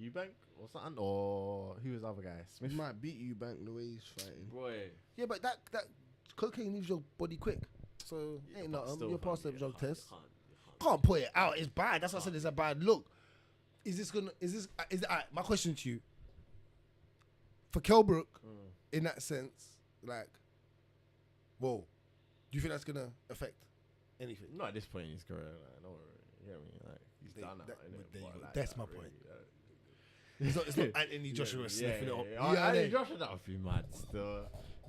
Eubank or something, or who was the other guy? Smith. He might beat you back the way he's fighting. Boy. Yeah, but that cocaine leaves your body quick. So ain't but nothing. still, You're past the fam, drug you test. can't. Can't put it out. It's bad. That's what I said. It's a bad look. Is my question to you? For Kell Brook, in that sense, like, whoa, do you think that's gonna affect anything? Not at this point in his career. Like, no, you get me? Like, he's done now, innit? there you But, go. like, That's my really, point. It's not Anthony Joshua sniffing it up. Anthony Joshua, that would be mad still.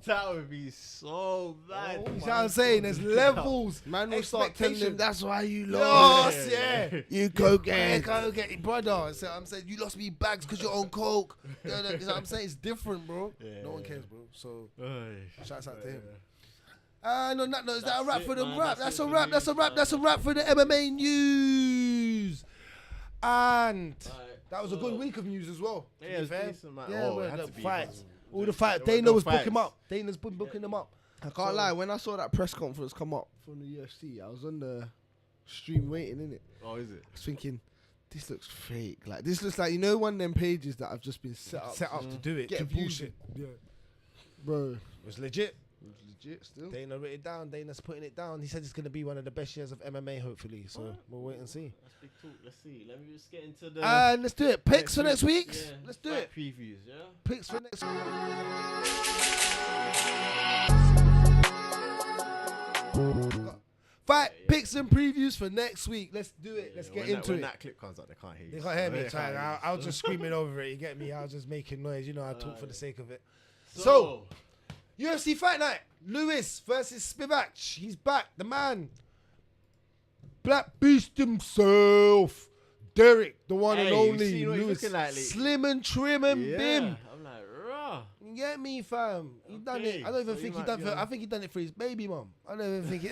That would be so bad. You see what I'm saying? There's levels. Man will start telling him that's why you Yes, lost. yeah. You cocaine. Cocaine, brother. So I'm saying you lost me bags because you're on coke. You know what I'm saying? It's different, bro. Yeah, No one yeah. cares, bro. So Aye. shouts out to him. Yeah. No, is that a That's wrap it, for the man. wrap? That's That's it a for wrap. news, That's a wrap. man. That's a wrap for the MMA news. And Alright, that was a good week of news as well. to Yeah, be it was fair. decent, man. Yeah, Oh, well, it had the to be, fights. man. All the fights. There were Dana no was booking fights. them up. Dana's been booking them up. I can't lie, when I saw that press conference come up from the UFC, I was on the stream waiting, innit? Oh, is it? I was thinking, this looks fake. Like, this looks like, you know, one of them pages that have just been set up to do it. get to views. bullshit. Yeah. Bro, It was legit. it was legit still. Dana wrote it down. Dana's putting it down. He said it's going to be one of the best years of MMA, hopefully. So Alright. we'll wait and see. That's big talk. Let's see. Let me just get into the And let's do it. Picks for next week. Yeah, Let's do fight it. Previews, yeah. Picks for next Fight picks and previews for next week. Let's do it. Let's get into when it. that clip comes out, they can't hear you. They can't hear me. They So can't hear you. I was just screaming over it. You get me? I was just making noise. You know, I talk for the sake of it. So, UFC Fight Night. Lewis versus Spivak. He's back. The man. Black Beast himself. Derek, the one Hey, and you only. seen what he's Lewis. looking like lately? Slim and trim and yeah. bim. I'm like, raw. You get me, fam? He done Okay, it. I don't even so think you he might done be for. on- I think he done it for his baby mum. I don't even think he.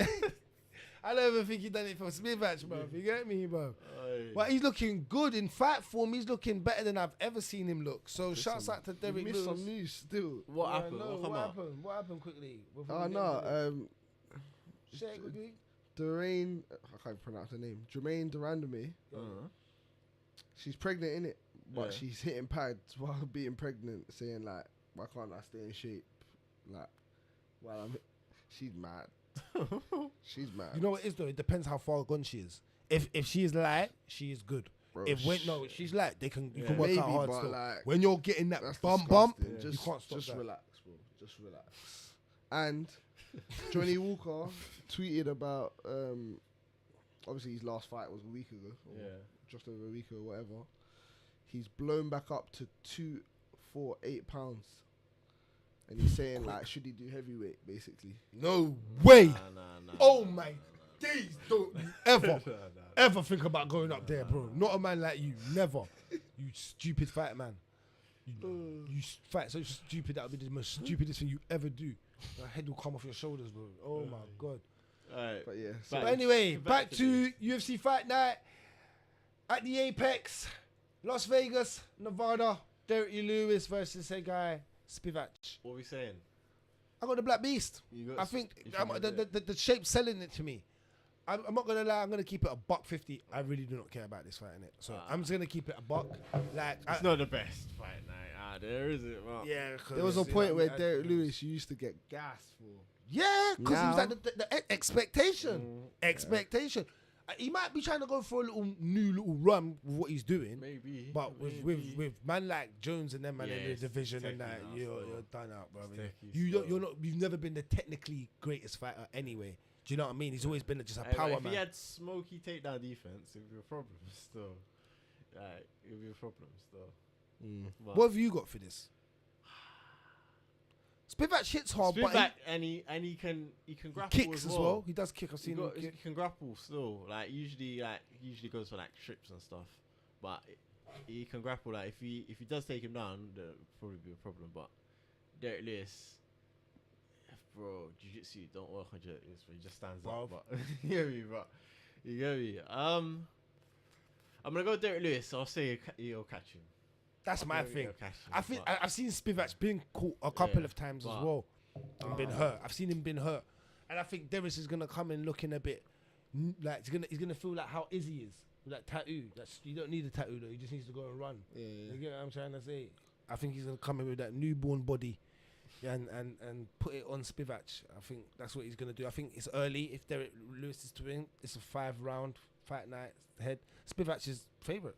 I don't even think he done it for Spivak, bro. You get me, bro? Aye. But he's looking good in fight form. He's looking better than I've ever seen him look. So shouts out to We Derek missed Lewis. some news still. What Yeah, happened? no, What come what out? happened? What happened quickly? Before Oh, we get into it? no. Share it quickly. Doreen, I can't pronounce her name. Jermaine Durandame. She's pregnant, innit? But Yeah. she's hitting pads while being pregnant, saying, like, why can't I stay in shape? Like, while I'm. She's mad. She's mad. You know what it is though? It depends how far gone she is. If she is light, she is good. Bro, If she's light, you can Yeah. work maybe, out hard but still. like, When you're getting that that's bump, disgusting. you can't stop just that. relax, bro. Just relax. And Johnny Walker tweeted about obviously his last fight was a week ago, or Yeah. just over a week or whatever. He's blown back up to 248 pounds, and he's saying like, should he do heavyweight basically? No way. Nah. Oh my days! Don't you ever think about going up there, bro. Not a man like you. Never. You stupid fight man. You fight so stupid that would be the most stupidest thing you ever do. Your head will come off your shoulders, bro. Oh my god. Alright. But yeah, Back- But anyway, back back to to UFC Fight Night at the Apex, Las Vegas, Nevada. Derek Lewis versus a guy Spivak. What are we saying? I got the Black Beast. You got I think you think the shape's selling it to me. I'm not gonna lie. I'm gonna keep it $1.50. I really do not care about this fight, innit? So I'm just gonna keep it $1. Like, It's not the best fight night out there, is it? Well, yeah. there was a point where Derek Lewis used to get gas for. Yeah, because he was Now- like the expectation. Expectation. He might be trying to go for a new little run with what he's doing. maybe. But with man like Jones and them man Yeah, in the it's division and techie that, now, you're so done out, bro. it's techie You're not. You've never been the technically greatest fighter anyway. Do you know what I mean? He's always been just a Hey, but power if man. he had smoky takedown defense, it would be a problem still. Like, it would be a problem still. But What have you got for this? Spivak hits hard, but Spivak, and he can he grapple kicks as well. He does kick. I've He, seen him he kick. can grapple still. Like usually goes for like trips and stuff. But he can grapple. Like if he does take him down, there'll probably be a problem. But Derek Lewis, bro, jiu-jitsu don't work on Derek Lewis. He just stands up. But you get me, bro. You get me. I'm gonna go Derek Lewis. I'll say he'll catch him. That's my thing. Cash in, I think but- I've seen Spivak been caught a couple Yeah, of times as but- well and been hurt. I've seen him been hurt, and I think Dennis is gonna come in looking a bit like he's gonna feel like how Izzy is with that tattoo. You don't need a tattoo though. He just needs to go and run. Yeah, You get what I'm trying to say? I think he's gonna come in with that newborn body, and put it on Spivak. I think that's what he's gonna do. I think it's early. If Derek Lewis is to win, it's a 5-round fight night head. Spivak is favorite,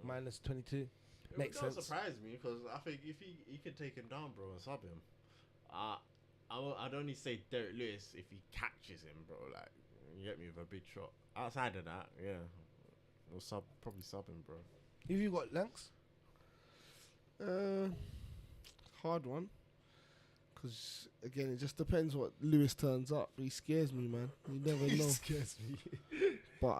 minus 22. Makes It would sense. surprise me because I think if he could take him down, bro, and sub him, I'd only say Derek Lewis if he catches him, bro. Like, you get me with a big shot. Outside of that, yeah, we'll probably sub him, bro. Who you got, Lankz? Hard one. Because, again, it just depends what Lewis turns up. He scares me, man. You never know. scares me. But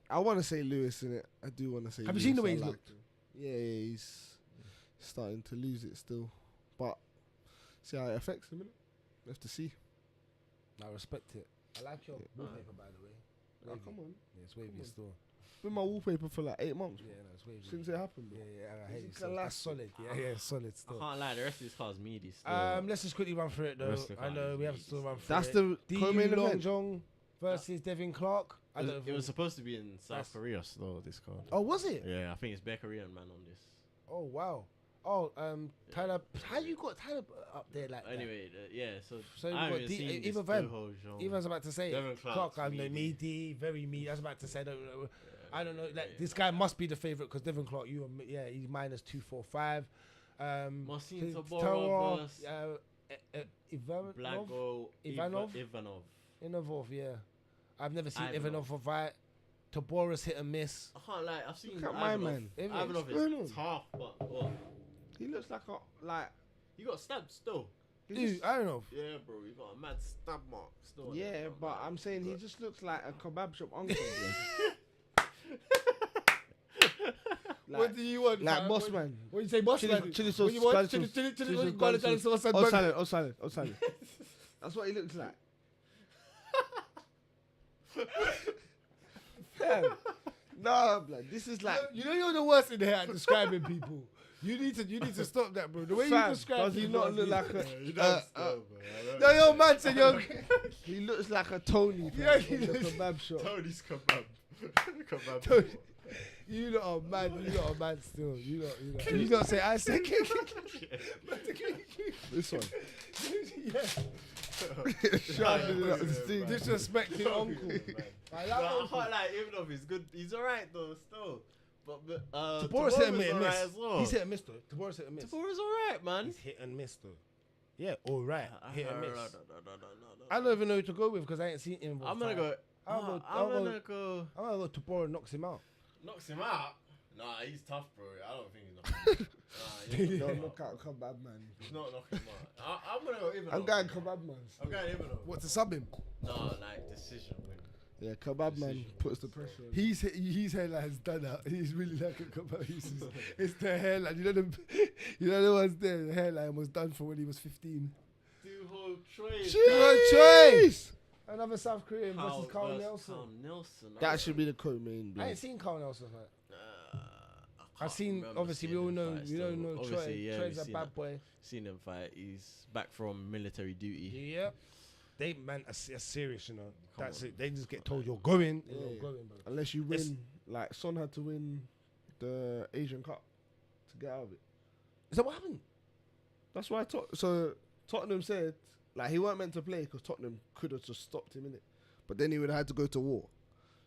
I want to say Lewis in it. I do want to say Have Lewis. you seen the way I he's like looked? him. Yeah, he's starting to lose it still. But see how it affects him, innit? We have to see. I respect it. I like your wallpaper, by the way. Oh, Wavy. come on. Yeah, it's wavy Come on. still. It's been my wallpaper for like 8 months. Yeah, no, it's wavy. Since it happened, bro. Yeah, I hate it. It's Still. That's solid. Yeah, it's solid I still. can't lie, the rest of this car's meaty still. Let's just quickly run through it though. Rest of the I know card we is have to still run through That's it. the co-main Long event. Jong versus Devin Clark. I don't know. It was supposed to be in South That's- Korea still, this card. Oh, was it? Yeah, I think it's bare Korean man on this. Oh wow. Oh, Tyler. How you got Tyler up there like that? Anyway, yeah, so So I you haven't got seen this Even Van. Doho Jean. Even I was about to say Devin Clark. Clark's I know meaty. meaty, very meaty. I was about to say I don't know. Like this guy must be the favorite because Devin Clark. He's minus 245. Marcin Tabora, Tabora versus Ivanov. Blago Ivanov? Ivanov. Ivanov, yeah. I've never seen Ivanov. Ivanov fight. Tabora's hit and miss. I can't lie, I've seen Look at my Ivanov. man. Ivanov What's going on? is tough, but what? He looks like He got stabbed still. Dude, I don't know. Yeah, bro, he got a mad stab mark still. on yeah, him, but Like, I'm saying he just looks like a kebab shop uncle. bro. What do you want? Like man? boss What- man. What do you say, boss Chili- man? chili What sauce, you want? garlic Chili, sauce, chili, chili chili, sauce, garlic garlic sauce, and Oh, burger. salad, oh salad, oh salad. That's what he looks like. Damn. Nah, blood. This is like. You know you're the worst in here at describing people. You need to stop that, bro. The way Fam, you describe does he people not as look you- like a? He does still, bro. No, yo, man, said yo. He looks like a Tony. Yeah, Yeah, he from the looks- kebab shop. Tony's kebab. Kebab. Tony. You lot are mad. You lot are mad still. You lot say I said. This one. Yeah. Sharpening it up the thing. Disrespecting uncle. I No, I love uncle. can't lie, even though he's good, he's alright though, still. But Tabora's hit and Tabora's miss. alright as well. He's hit and miss though. Tabora's hit and miss. Tabora's alright, man. He's hit and miss though. Yeah, all right. Hit and miss. No. I don't even know who to go with because I ain't seen him. I'm gonna go. I'm I'm gonna gonna go. Tabora knocks him out. Knocks him out. Nah, he's tough, bro. I don't think he's knocking him out. Nah, he's not Don't knocking him look out. out kebab man. He's not knocking him out. I'm gonna go Ivanov. I'm going kebab man. I'm going Ivanov. What to sub him? No, like decision win. Yeah, kebab man Decision. puts the pressure on. His hairline's done out. He's really like a couple. It's the hairline. You know the ones there. The hairline was done for when he was 15. Duho choice. Choice. Another South Korean versus Carl Nelson. Carl Nelson. That should be the co-main. I ain't seen Carl Nelson fight. I I've can't seen. remember Obviously, we seeing all him know. fight We don't still. know Troy. Obviously, yeah, Troy's we've a seen bad that. boy. Seen him fight. He's back from military duty. Yeah. They man are serious, you know. Come That's on. it. They just get told you're going. Yeah. You're going, bro. Unless you It's- win, like Son had to win the Asian Cup to get out of it. Is that what happened? That's why so Tottenham said like he weren't meant to play because Tottenham could have just stopped him in it, but then he would have had to go to war.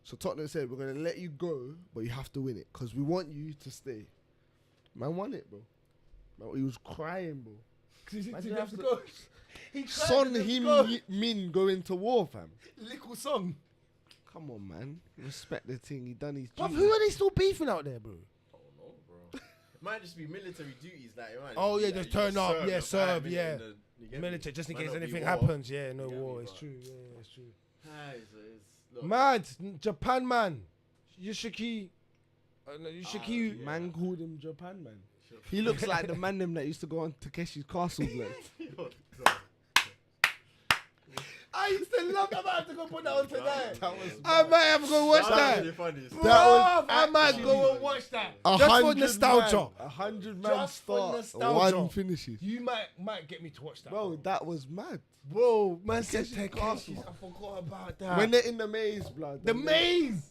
So Tottenham said we're gonna let you go, but you have to win it because we want you to stay. Man won it, bro. Man, he was crying, bro. Because Man, he you have have to to- go. He Son him Min going to war, fam. Little song. Come on, man. Respect the thing. He done his But duty. who are they still beefing out there, bro? I don't know, bro. It might just be military duties, like. It might Oh, be yeah, like just you turn up, serve yeah, your serve, 5 yeah. minutes in you get me? Military, just in Might case not be anything war. happens. Yeah, no You get war. me, It's but- true. Yeah, it's true. Aye, so look, Mad. Japan man. Yushiki. No, Yushiki. yeah. Man called him Japan, man. Sure. He looks like the man them that used to go on Takeshi's Castle, blood. Yo, I used to love that. I might have to go put that on tonight. That was I might have to go watch that. Really funny. Bro, I might go and watch that. Just for nostalgia. 100 man Just for start. nostalgia. One finishes. You might get me to watch that. Bro, that was mad. Bro, man said Takeshi's Takeshi's. castle. I forgot about that. When they're in the maze, blood. the maze.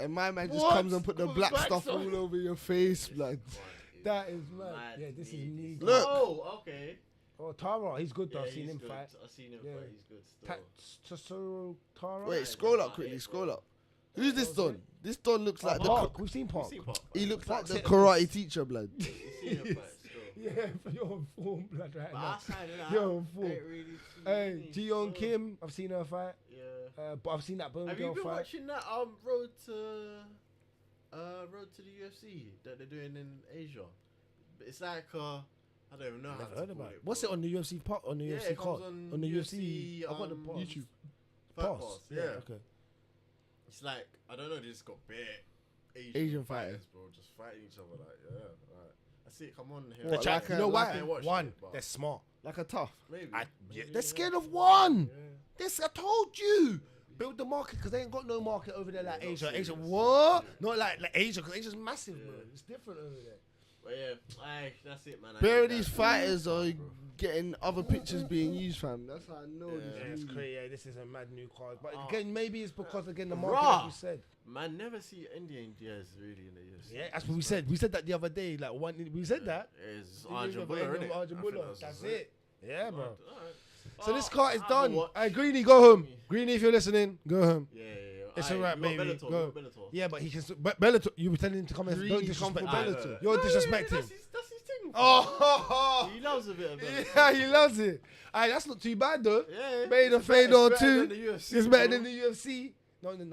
And my man just What? comes and put the black stuff stuff. all over your face, blood. That is mad. Mad Yeah, this is me. Look. Oh, okay. Oh, Tara, he's good though. Yeah, I've seen he's him good. fight. I've seen him Yeah. fight. He's good still. Tesoro Tara. Wait, scroll up quickly, scroll up. Who's this Don? This Don looks like the... Park. We've seen Park. We've seen Pop. He looks like the Park's karate teacher, blood. We've seen him fight still. Yeah, for your form, blood, right But now. outside of that, Yo, I fool. ain't really seen Hey, anything Jiyeon still. Kim, I've seen her fight. Yeah. But I've seen that Bone Have you Girl been fight. watching that road to the UFC that they're doing in Asia? It's like I don't even know how Never to heard call about it. it. What's it on the UFC part? On the Yeah, UFC it comes card? on the UFC, UFC. I've got the pass. YouTube. Pass. Yeah. Okay. It's like I don't know. They just got bare Asian fighters. bro, just fighting each other. Like right. I see it come on here. What, The chat, like you a- know like why? I watched One, it, but- they're smart. Like a tough. Maybe. Yeah, Maybe, they're scared of Yeah. one. Yeah. I told you. Build the market because they ain't got no market over there like Yeah, not Asia. Asia, serious. what? Not like Asia because Asia's massive, bro. Yeah. It's different over there. But yeah, that's it, man. Bare I of these think fighters are bro. getting other pictures being used, fam. That's how I know Yeah. this. Yeah, it's really- crazy. Yeah, this is a mad new card. But Oh. again, maybe it's because again the market, Raw. like you said. Man, never see Indian Diaz really in the UFC. Yeah, that's what we said. We said that the other day. Like we said that. It's We Arjun did Buller, the innit? Arjun I think Buller. was That's just it. Yeah, bro. Alright. So this card is I done. haven't watched- Hey, Greeny, go home. Greeny, if you're listening, go home. Yeah. It's Aight, alright, you got baby. Bellator, Go. you got Bellator. Yeah, but he can. But Bellator, you were telling him to come and Greeny don't come disrespect for him. Bellator. You're disrespecting. That's his thing. Oh, He loves a bit of Bellator. yeah, he loves it. Aye, that's not too bad though. Yeah. Made a It's better- Fedor it's better too. than the UFC, It's better bro. than the UFC. No, it is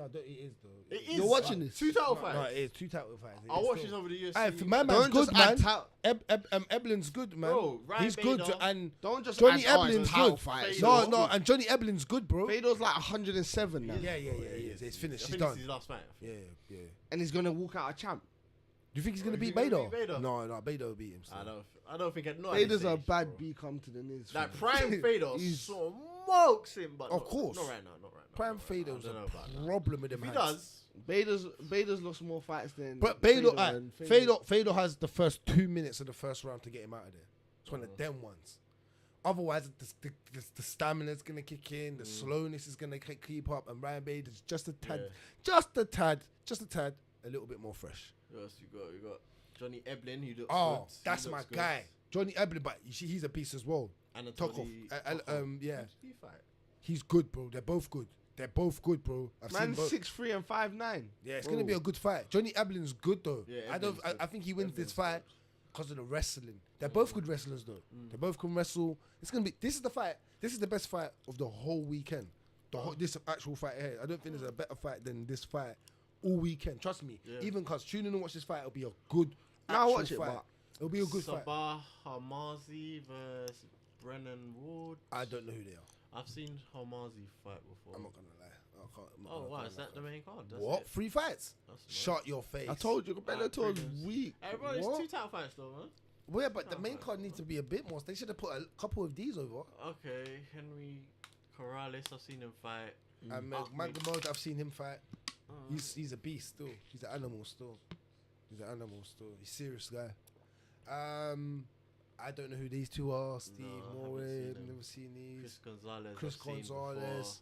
though. It is. You're watching this? 2 title No, fights. it is 2 title fights. It I'll is watch still. this over the UFC. Aye, my man's Don't good, just man. add tout. Eblin's good, man. Bro, Ryan He's good, Bader. and Don't just Johnny add Eblin's title good. fights. Fedor. No, and Johnny Eblin's good, bro. Fedor's like 107 now. Yeah, he is. It's finished. I He's think done. this is his last fight. Yeah. And he's gonna walk out a champ. Do you think he's gonna Oh, beat you think he'll Bader? beat Bader? No, Bader will beat him. I still. don't think it. Not Fedor's a stage, bad bro. B come to the knees. Like fam. prime Fedor He's- smokes him, but Of course. not right now. Prime I Fedor's don't know a about that. problem with him. If he does, Bader's lost more fights than. But Bader, and Fedor has the first 2 minutes of the first round to get him out of there. It's one of them ones. Otherwise, the stamina's gonna kick in, the slowness is gonna keep up, and Ryan Bader's just a tad, a little bit more fresh. who else you got Johnny Eblin, who looks Oh, good. that's He my looks good. guy, Johnny Eblin. But you see, he's a beast as well. Anatoly Tokov. Yeah. Who did he fight? He's good, bro. They're both good, bro. I've seen man's both. 6'3" and 5'9". Yeah, it's gonna be a good fight. Johnny Eblin's good though. Yeah, I Eblin's good. think he wins this Eblin's fight because of the wrestling. They're both good wrestlers though. They both can wrestle. It's gonna be. This is the fight. This is the best fight of the whole weekend. This actual fight here. I don't think there's a better fight than this fight all weekend. Trust me. Yeah. Even cause tune in and watch this fight. It'll be a good. Nah, actual watch it, fight. but- It'll be a good fight. Sabah Hamazi versus Brennan Ward. I don't know who they are. I've seen Hamazi fight before. I'm not gonna lie. I'm not Oh gonna wow, lie. is that the main card? That's What? it. 3 fights? That's nice. Shut your face. I told you, Bellator's prelims. weak. Hey bro, it's What? 2 title fights though, man. Well, yeah, but the main card needs to be a bit more. They should have put a couple of these over. Okay, Henry Corrales, I've seen him fight. And Fuck me. Mangamode, I've seen him fight. Alright. He's a beast still. He's an animal still. He's a serious guy. I don't know who these two are. Steve No, Moore. haven't seen I've them. never seen these. Chris Gonzalez. Chris I've seen Gonzalez.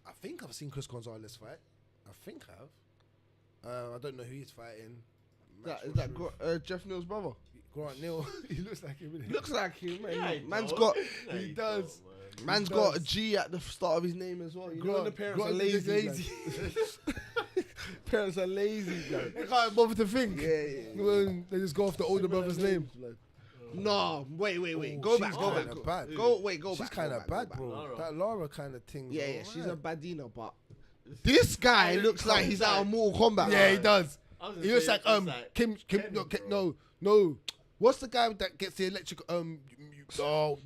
I think I've seen Chris Gonzalez fight. I think I have. I don't know who he's fighting. Is that Jeff Neal's brother? Grant Neal. He looks like him. innit? Looks like him, man. Yeah, he man's does. got Yeah, he does. don't, man. man's He got a does. G at the start of his name as well. You know when the parents are Grant is lazy. Parents are lazy, blood. They can't bother to think. Yeah. When they just go off the older brother's name. No, wait. Oh, Go she's back, go kinda back. bad. Go She's back. kind go of back, bad, go back. bro. Lara. That Lara kind of thing. Yeah, she's a badina, but This this guy looks like he's out of Mortal Kombat. Yeah, he does. I was He gonna looks say, like it's like Kim Ken, bro. no. What's the guy that gets the electric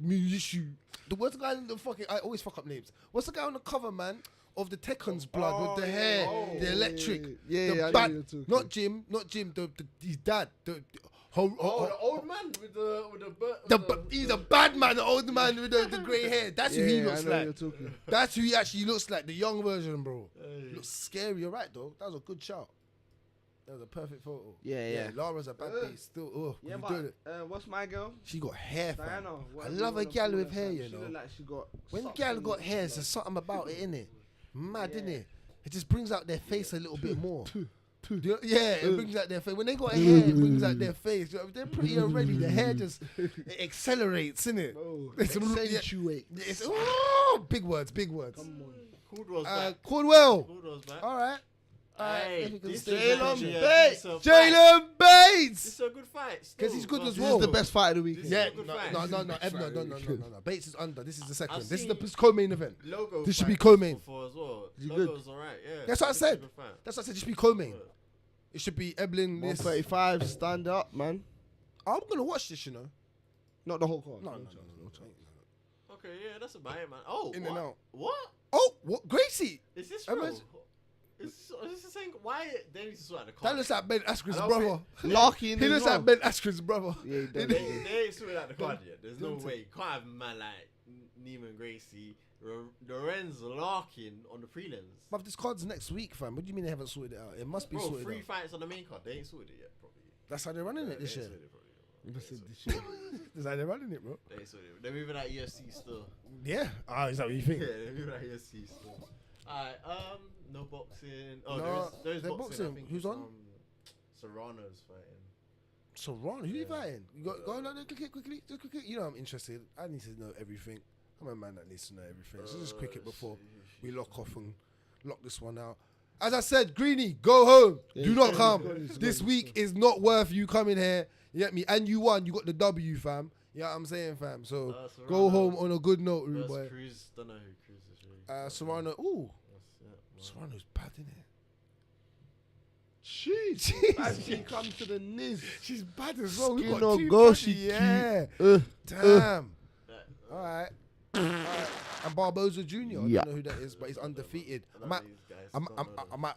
musician? What's the guy in the fucking? I always fuck up names. What's the guy on the cover, man? Of the Tekken's blood with the hair, the electric, Yeah, the I know bad, you're talking. not Jim, his dad. the old man with the He's a bad man, the old man with the grey hair. That's who he looks I know like. you're talking. That's who he actually looks like, the young version, bro. Looks scary. You're right, though. That was a good shout. That was a perfect photo. Yeah. Lara's a bad bitch. Still, Yeah, you doing it? but what's my girl? She got hair, fam. Diana. I love a gal with hair, you She know. look like she got. When socks gal on got the- hair, there's something about it, innit? Mad, Yeah. innit? It just brings out their face a little bit more. It brings out their face. When they got hair, it brings out their face. They're pretty already. The hair just it accelerates, innit? Oh, It's accentuate. It's big words. Come on. Caldwell's back. Caldwell. Caldwell's back. All right. Hey, if we can this stay is Jalen actually a Bates. decent fight. Jalen Bates. This is a good fight. Because he's good as This well. is the best fight of the week. This is Yeah, a good fight. no. Bates is under. This is the second. I've This is the seen- co-main event. Logo. This should be fight co-main. before as well. Is he good? Logo's alright. Yeah. That's what I This is a said. good fight. That's what I said. Just be co-main. It should be Eblin. This. 135, stand up, man. I'm gonna watch this, you know. Not the whole card. No. Okay, yeah, that's about it, man. Oh, In what? and out. What? Oh, what? Gracie. Is this Am I- real? Is this the same? Why they need to sort out the That card? looks like Ben Askren's I don't brother. Larky in He as looks well. like Ben Askren's brother. Yeah, he does. They ain't sorted out the card yet. There's no Don't way. You can't have a man like Neiman Gracie, Lorenz Larkin on the prelims. But this card's next week, fam. What do you mean they haven't sorted it out? It must be Bro, sorted 3 out. fights on the main card. They ain't sorted it yet, probably. That's how they're running it this They year. ain't sorted it, probably. That's how they're running it, bro. They ain't sorted it. They're moving out UFC still. Yeah. Is that what you Yeah, think? they're moving out UFC still. Alright, no boxing. Oh, No, there's they're boxing. I boxing. think Who's it's, on? Serrano's fighting. Serrano, who you Yeah. fighting? You go on there quickly. Just quickly. You know I'm interested. I need to know everything. I'm a man that needs to know everything. So just quick it before we lock off and lock this one out. As I said, Greeny, go home. Do not come. This week is not worth you coming here. You get me? And you won. You got the W, fam. You know what I'm saying, fam? So go Serrano home on a good note, rude versus boy. Cruz. Don't know who Cruz is really. Serrano. Ooh, That's it, Serrano's bad, isn't it? Jeez. As she come to the Niz. She's bad as well. We Skin got or two go, body, she yeah. cute. Damn. Yeah. All right. And Barboza Jr. Yeah. I don't know who that is, but he's undefeated. I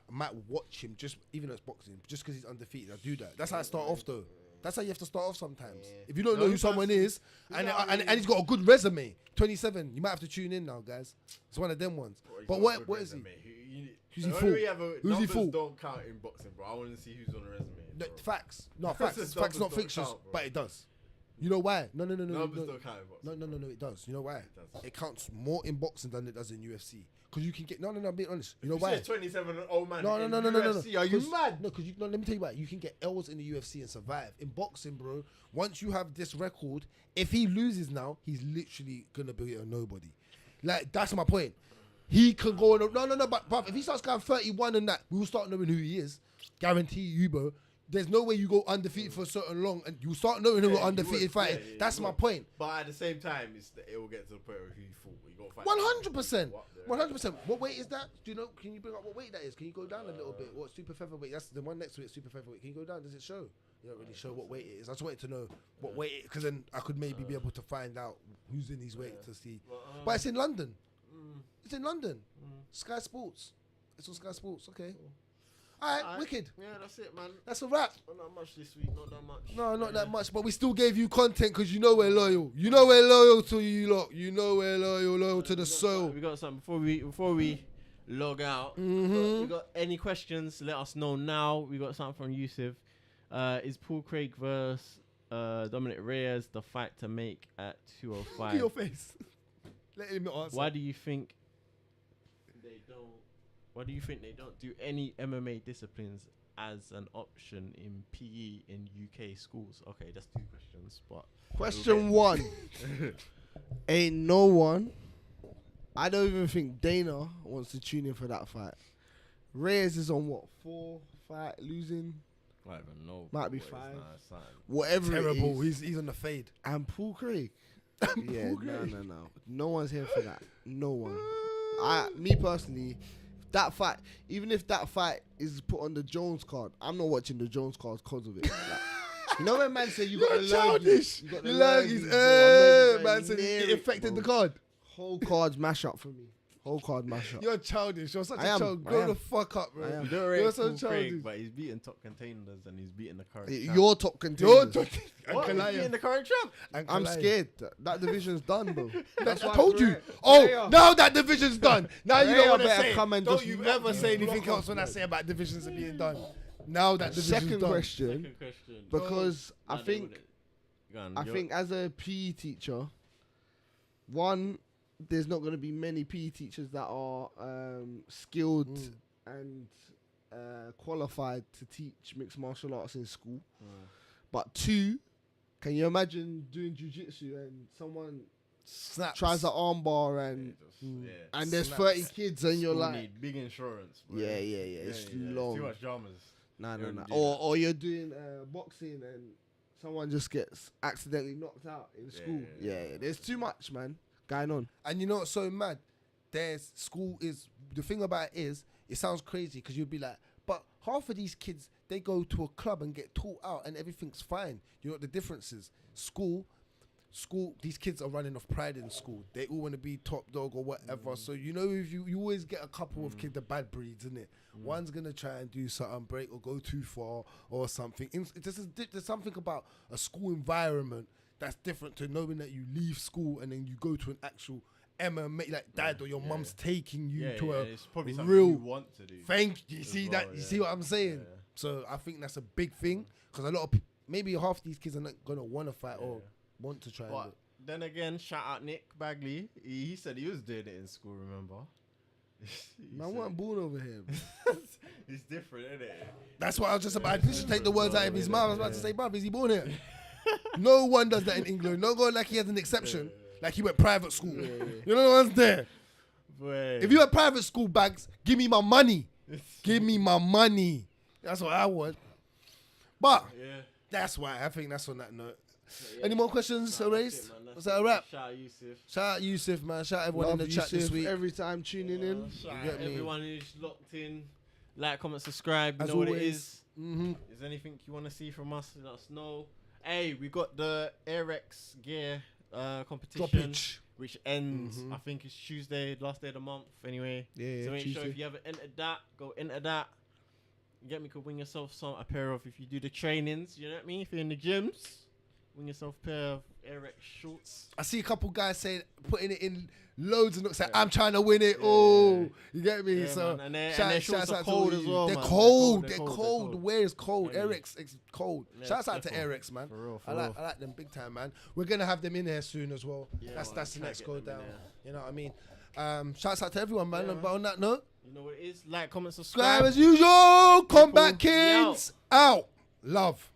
might watch him just even though it's boxing, just because he's undefeated. I do that. That's how I start off though. That's how you have to start off sometimes. Yeah. If you don't know who someone is, and he's got a good resume, 27, you might have to tune in now, guys. It's one of them ones. But what is he? Who's he for? Who's he for? Don't count in boxing, bro. I want to see who's on the resume. No, bro. facts. No, Numbers facts. Facts, not don't fictions, count, bro. but it does. You know why? No. Numbers don't count in boxing. No, it does. You know why? does. It counts more in boxing than it does in UFC. Because you can get... No, I'm being honest. You know You why? said 27 old man. No. in UFC. Are you 'Cause- mad? No, because let me tell you why. You can get L's in the UFC and survive. In boxing, bro, once you have this record, if he loses now, he's literally going to be a nobody. Like, that's my point. He can go on... No, but if he starts going 31 and that, we will start knowing who he is. Guarantee you, bro. There's no way you go undefeated for so long and you start knowing who Yeah, are you undefeated would. fighting. Yeah, That's you my would. point. But at the same time, it will get to the point where he fought. You got to fight. 100%. 100%. What weight is that? Do you know? Can you bring up what weight that is? Can you go down a little bit? What super featherweight? That's the one next to it. Super featherweight. Can you go down? Does it show? You don't really show what weight it is. I just wanted to know what weight it, because then I could maybe be able to find out who's in his weight to see. But it's in London. It's in London. Sky Sports. It's on Sky Sports. Okay. All right, wicked. Yeah, that's it, man. That's a wrap. Not much this week. Not that much. No, not that much, but we still gave you content because you know we're loyal. You know we're loyal to you lot. You know we're loyal to the soul. We got something before we log out. We got any questions? Let us know now. We got something from Yusuf. Is Paul Craig versus Dominic Reyes the fight to make at 205? Your face. Let him answer. Why do you think they don't? Why do you think they don't do any MMA disciplines as an option in PE in UK schools? Okay, that's 2 questions, but Question 1. Ain't no one. I don't even think Dana wants to tune in for that fight. Reyes is on what? 4 fight losing? I don't even know. Might be boys. 5. Nah, son. Whatever Terrible. it is. He's on the fade. And Paul Craig. Yeah, no. No one's here for that. No one. Me personally, that fight, even if that fight is put on the Jones card, I'm not watching the Jones card because of it. Like, you know when man say you got to learn childish. you got to You learn learn these, man bro, I'm not said even it near affected bro. the card. Whole cards mash up for me. Whole card mashup. You're childish. You're such I a am, child. I Grow am. the fuck up, I bro. am. You don't rate You're so Cool childish. Craig, but he's beating top contenders and he's beating the current champ. You're top You're contenders. talking. What? He's beating the current champ? I'm scared. That division's done, bro. That's I why told you. Pereira- Oh, Pereira- now that division's done. Now you Pereira don't want to better say. come and Don't just you knock ever you say anything block else off, when I bro. say about divisions are being done. Now that division's Second done. question, Second question. because Nah, I they think wouldn't. Go on, I you're- think as a PE teacher, one, there's not going to be many PE teachers that are skilled and qualified to teach mixed martial arts in school. But two, can you imagine doing jiu-jitsu and someone Snaps. tries an armbar and there's Snaps. 30 kids and you're School like, need big insurance. Bro. yeah, it's long. Too much dramas. Nah. You wouldn't do Or you're doing boxing and someone just gets accidentally knocked out in school. Yeah, there's too much, man, going on. And you know what's so mad? There's school is the thing about it is it sounds crazy because you'd be like, but half of these kids they go to a club and get taught out and everything's fine. You know what the difference is? School, these kids are running off pride in school. They all want to be top dog or whatever. So you know if you always get a couple of kids, the bad breeds, innit? One's gonna try and do something, break or go too far or something. There's something about a school environment that's different to knowing that you leave school and then you go to an actual MMA, like dad or your mum's taking you to it's probably something real you want to do. Thank you. as See well, that? You see what I'm saying? Yeah. So I think that's a big thing because a lot of maybe half these kids are not gonna want to fight or want to try. But then again, shout out Nick Bagley. He said he was doing it in school. Remember? He Man, said- wasn't born over here. It's different, isn't it? That's what I was just about. I just take the words out of his mouth. I was about to say, bruv, is he born here? No one does that in England. No go like he has an exception. Like he went private school. You know what's there? Boy. If you went private school, Bags, give me my money. Give me my money. That's what I want. But Yeah. that's why I think that's on that note. Yeah. Any more questions, Nah, that's Erased? it, man. That's Was that a it. wrap? Shout out Yusuf. Shout out Yusuf, man. Shout out everyone in Love the chat this Yusuf week. every time tuning in. Shout You out get me? everyone who's locked in. Like, comment, subscribe. You As know what it always. is. Mm-hmm. Is there anything you want to see from us? Let us know. Hey, we got the Arex gear competition, Droppage. which ends, I think it's Tuesday, last day of the month. Anyway, Yeah, so make sure Tuesday. if you haven't entered that, go enter that. You get me? Could win yourself a pair of, if you do the trainings. You know what I mean? If you're in the gyms, win yourself a pair of Arex shorts. I see a couple guys saying putting it in loads and looks like I'm trying to win it. Oh, you get me? Yeah, so man. And their shorts are out to cold all as you. well, They're man. cold. They're They're cold, they're cold. cold. Where is cold? Yeah, Eric's it's cold. Yeah, Shouts out to definitely. Eric's, man. For real, for I real. like them big time, man. We're gonna have them in here soon as well. Yeah, that's man, the try next get go them in down. there. You know what I mean? Shouts out to everyone, man. Yeah, man. But on that note, You know what it is? Like, comment, subscribe subscribe. as usual. Combat People, we Kids out. Love.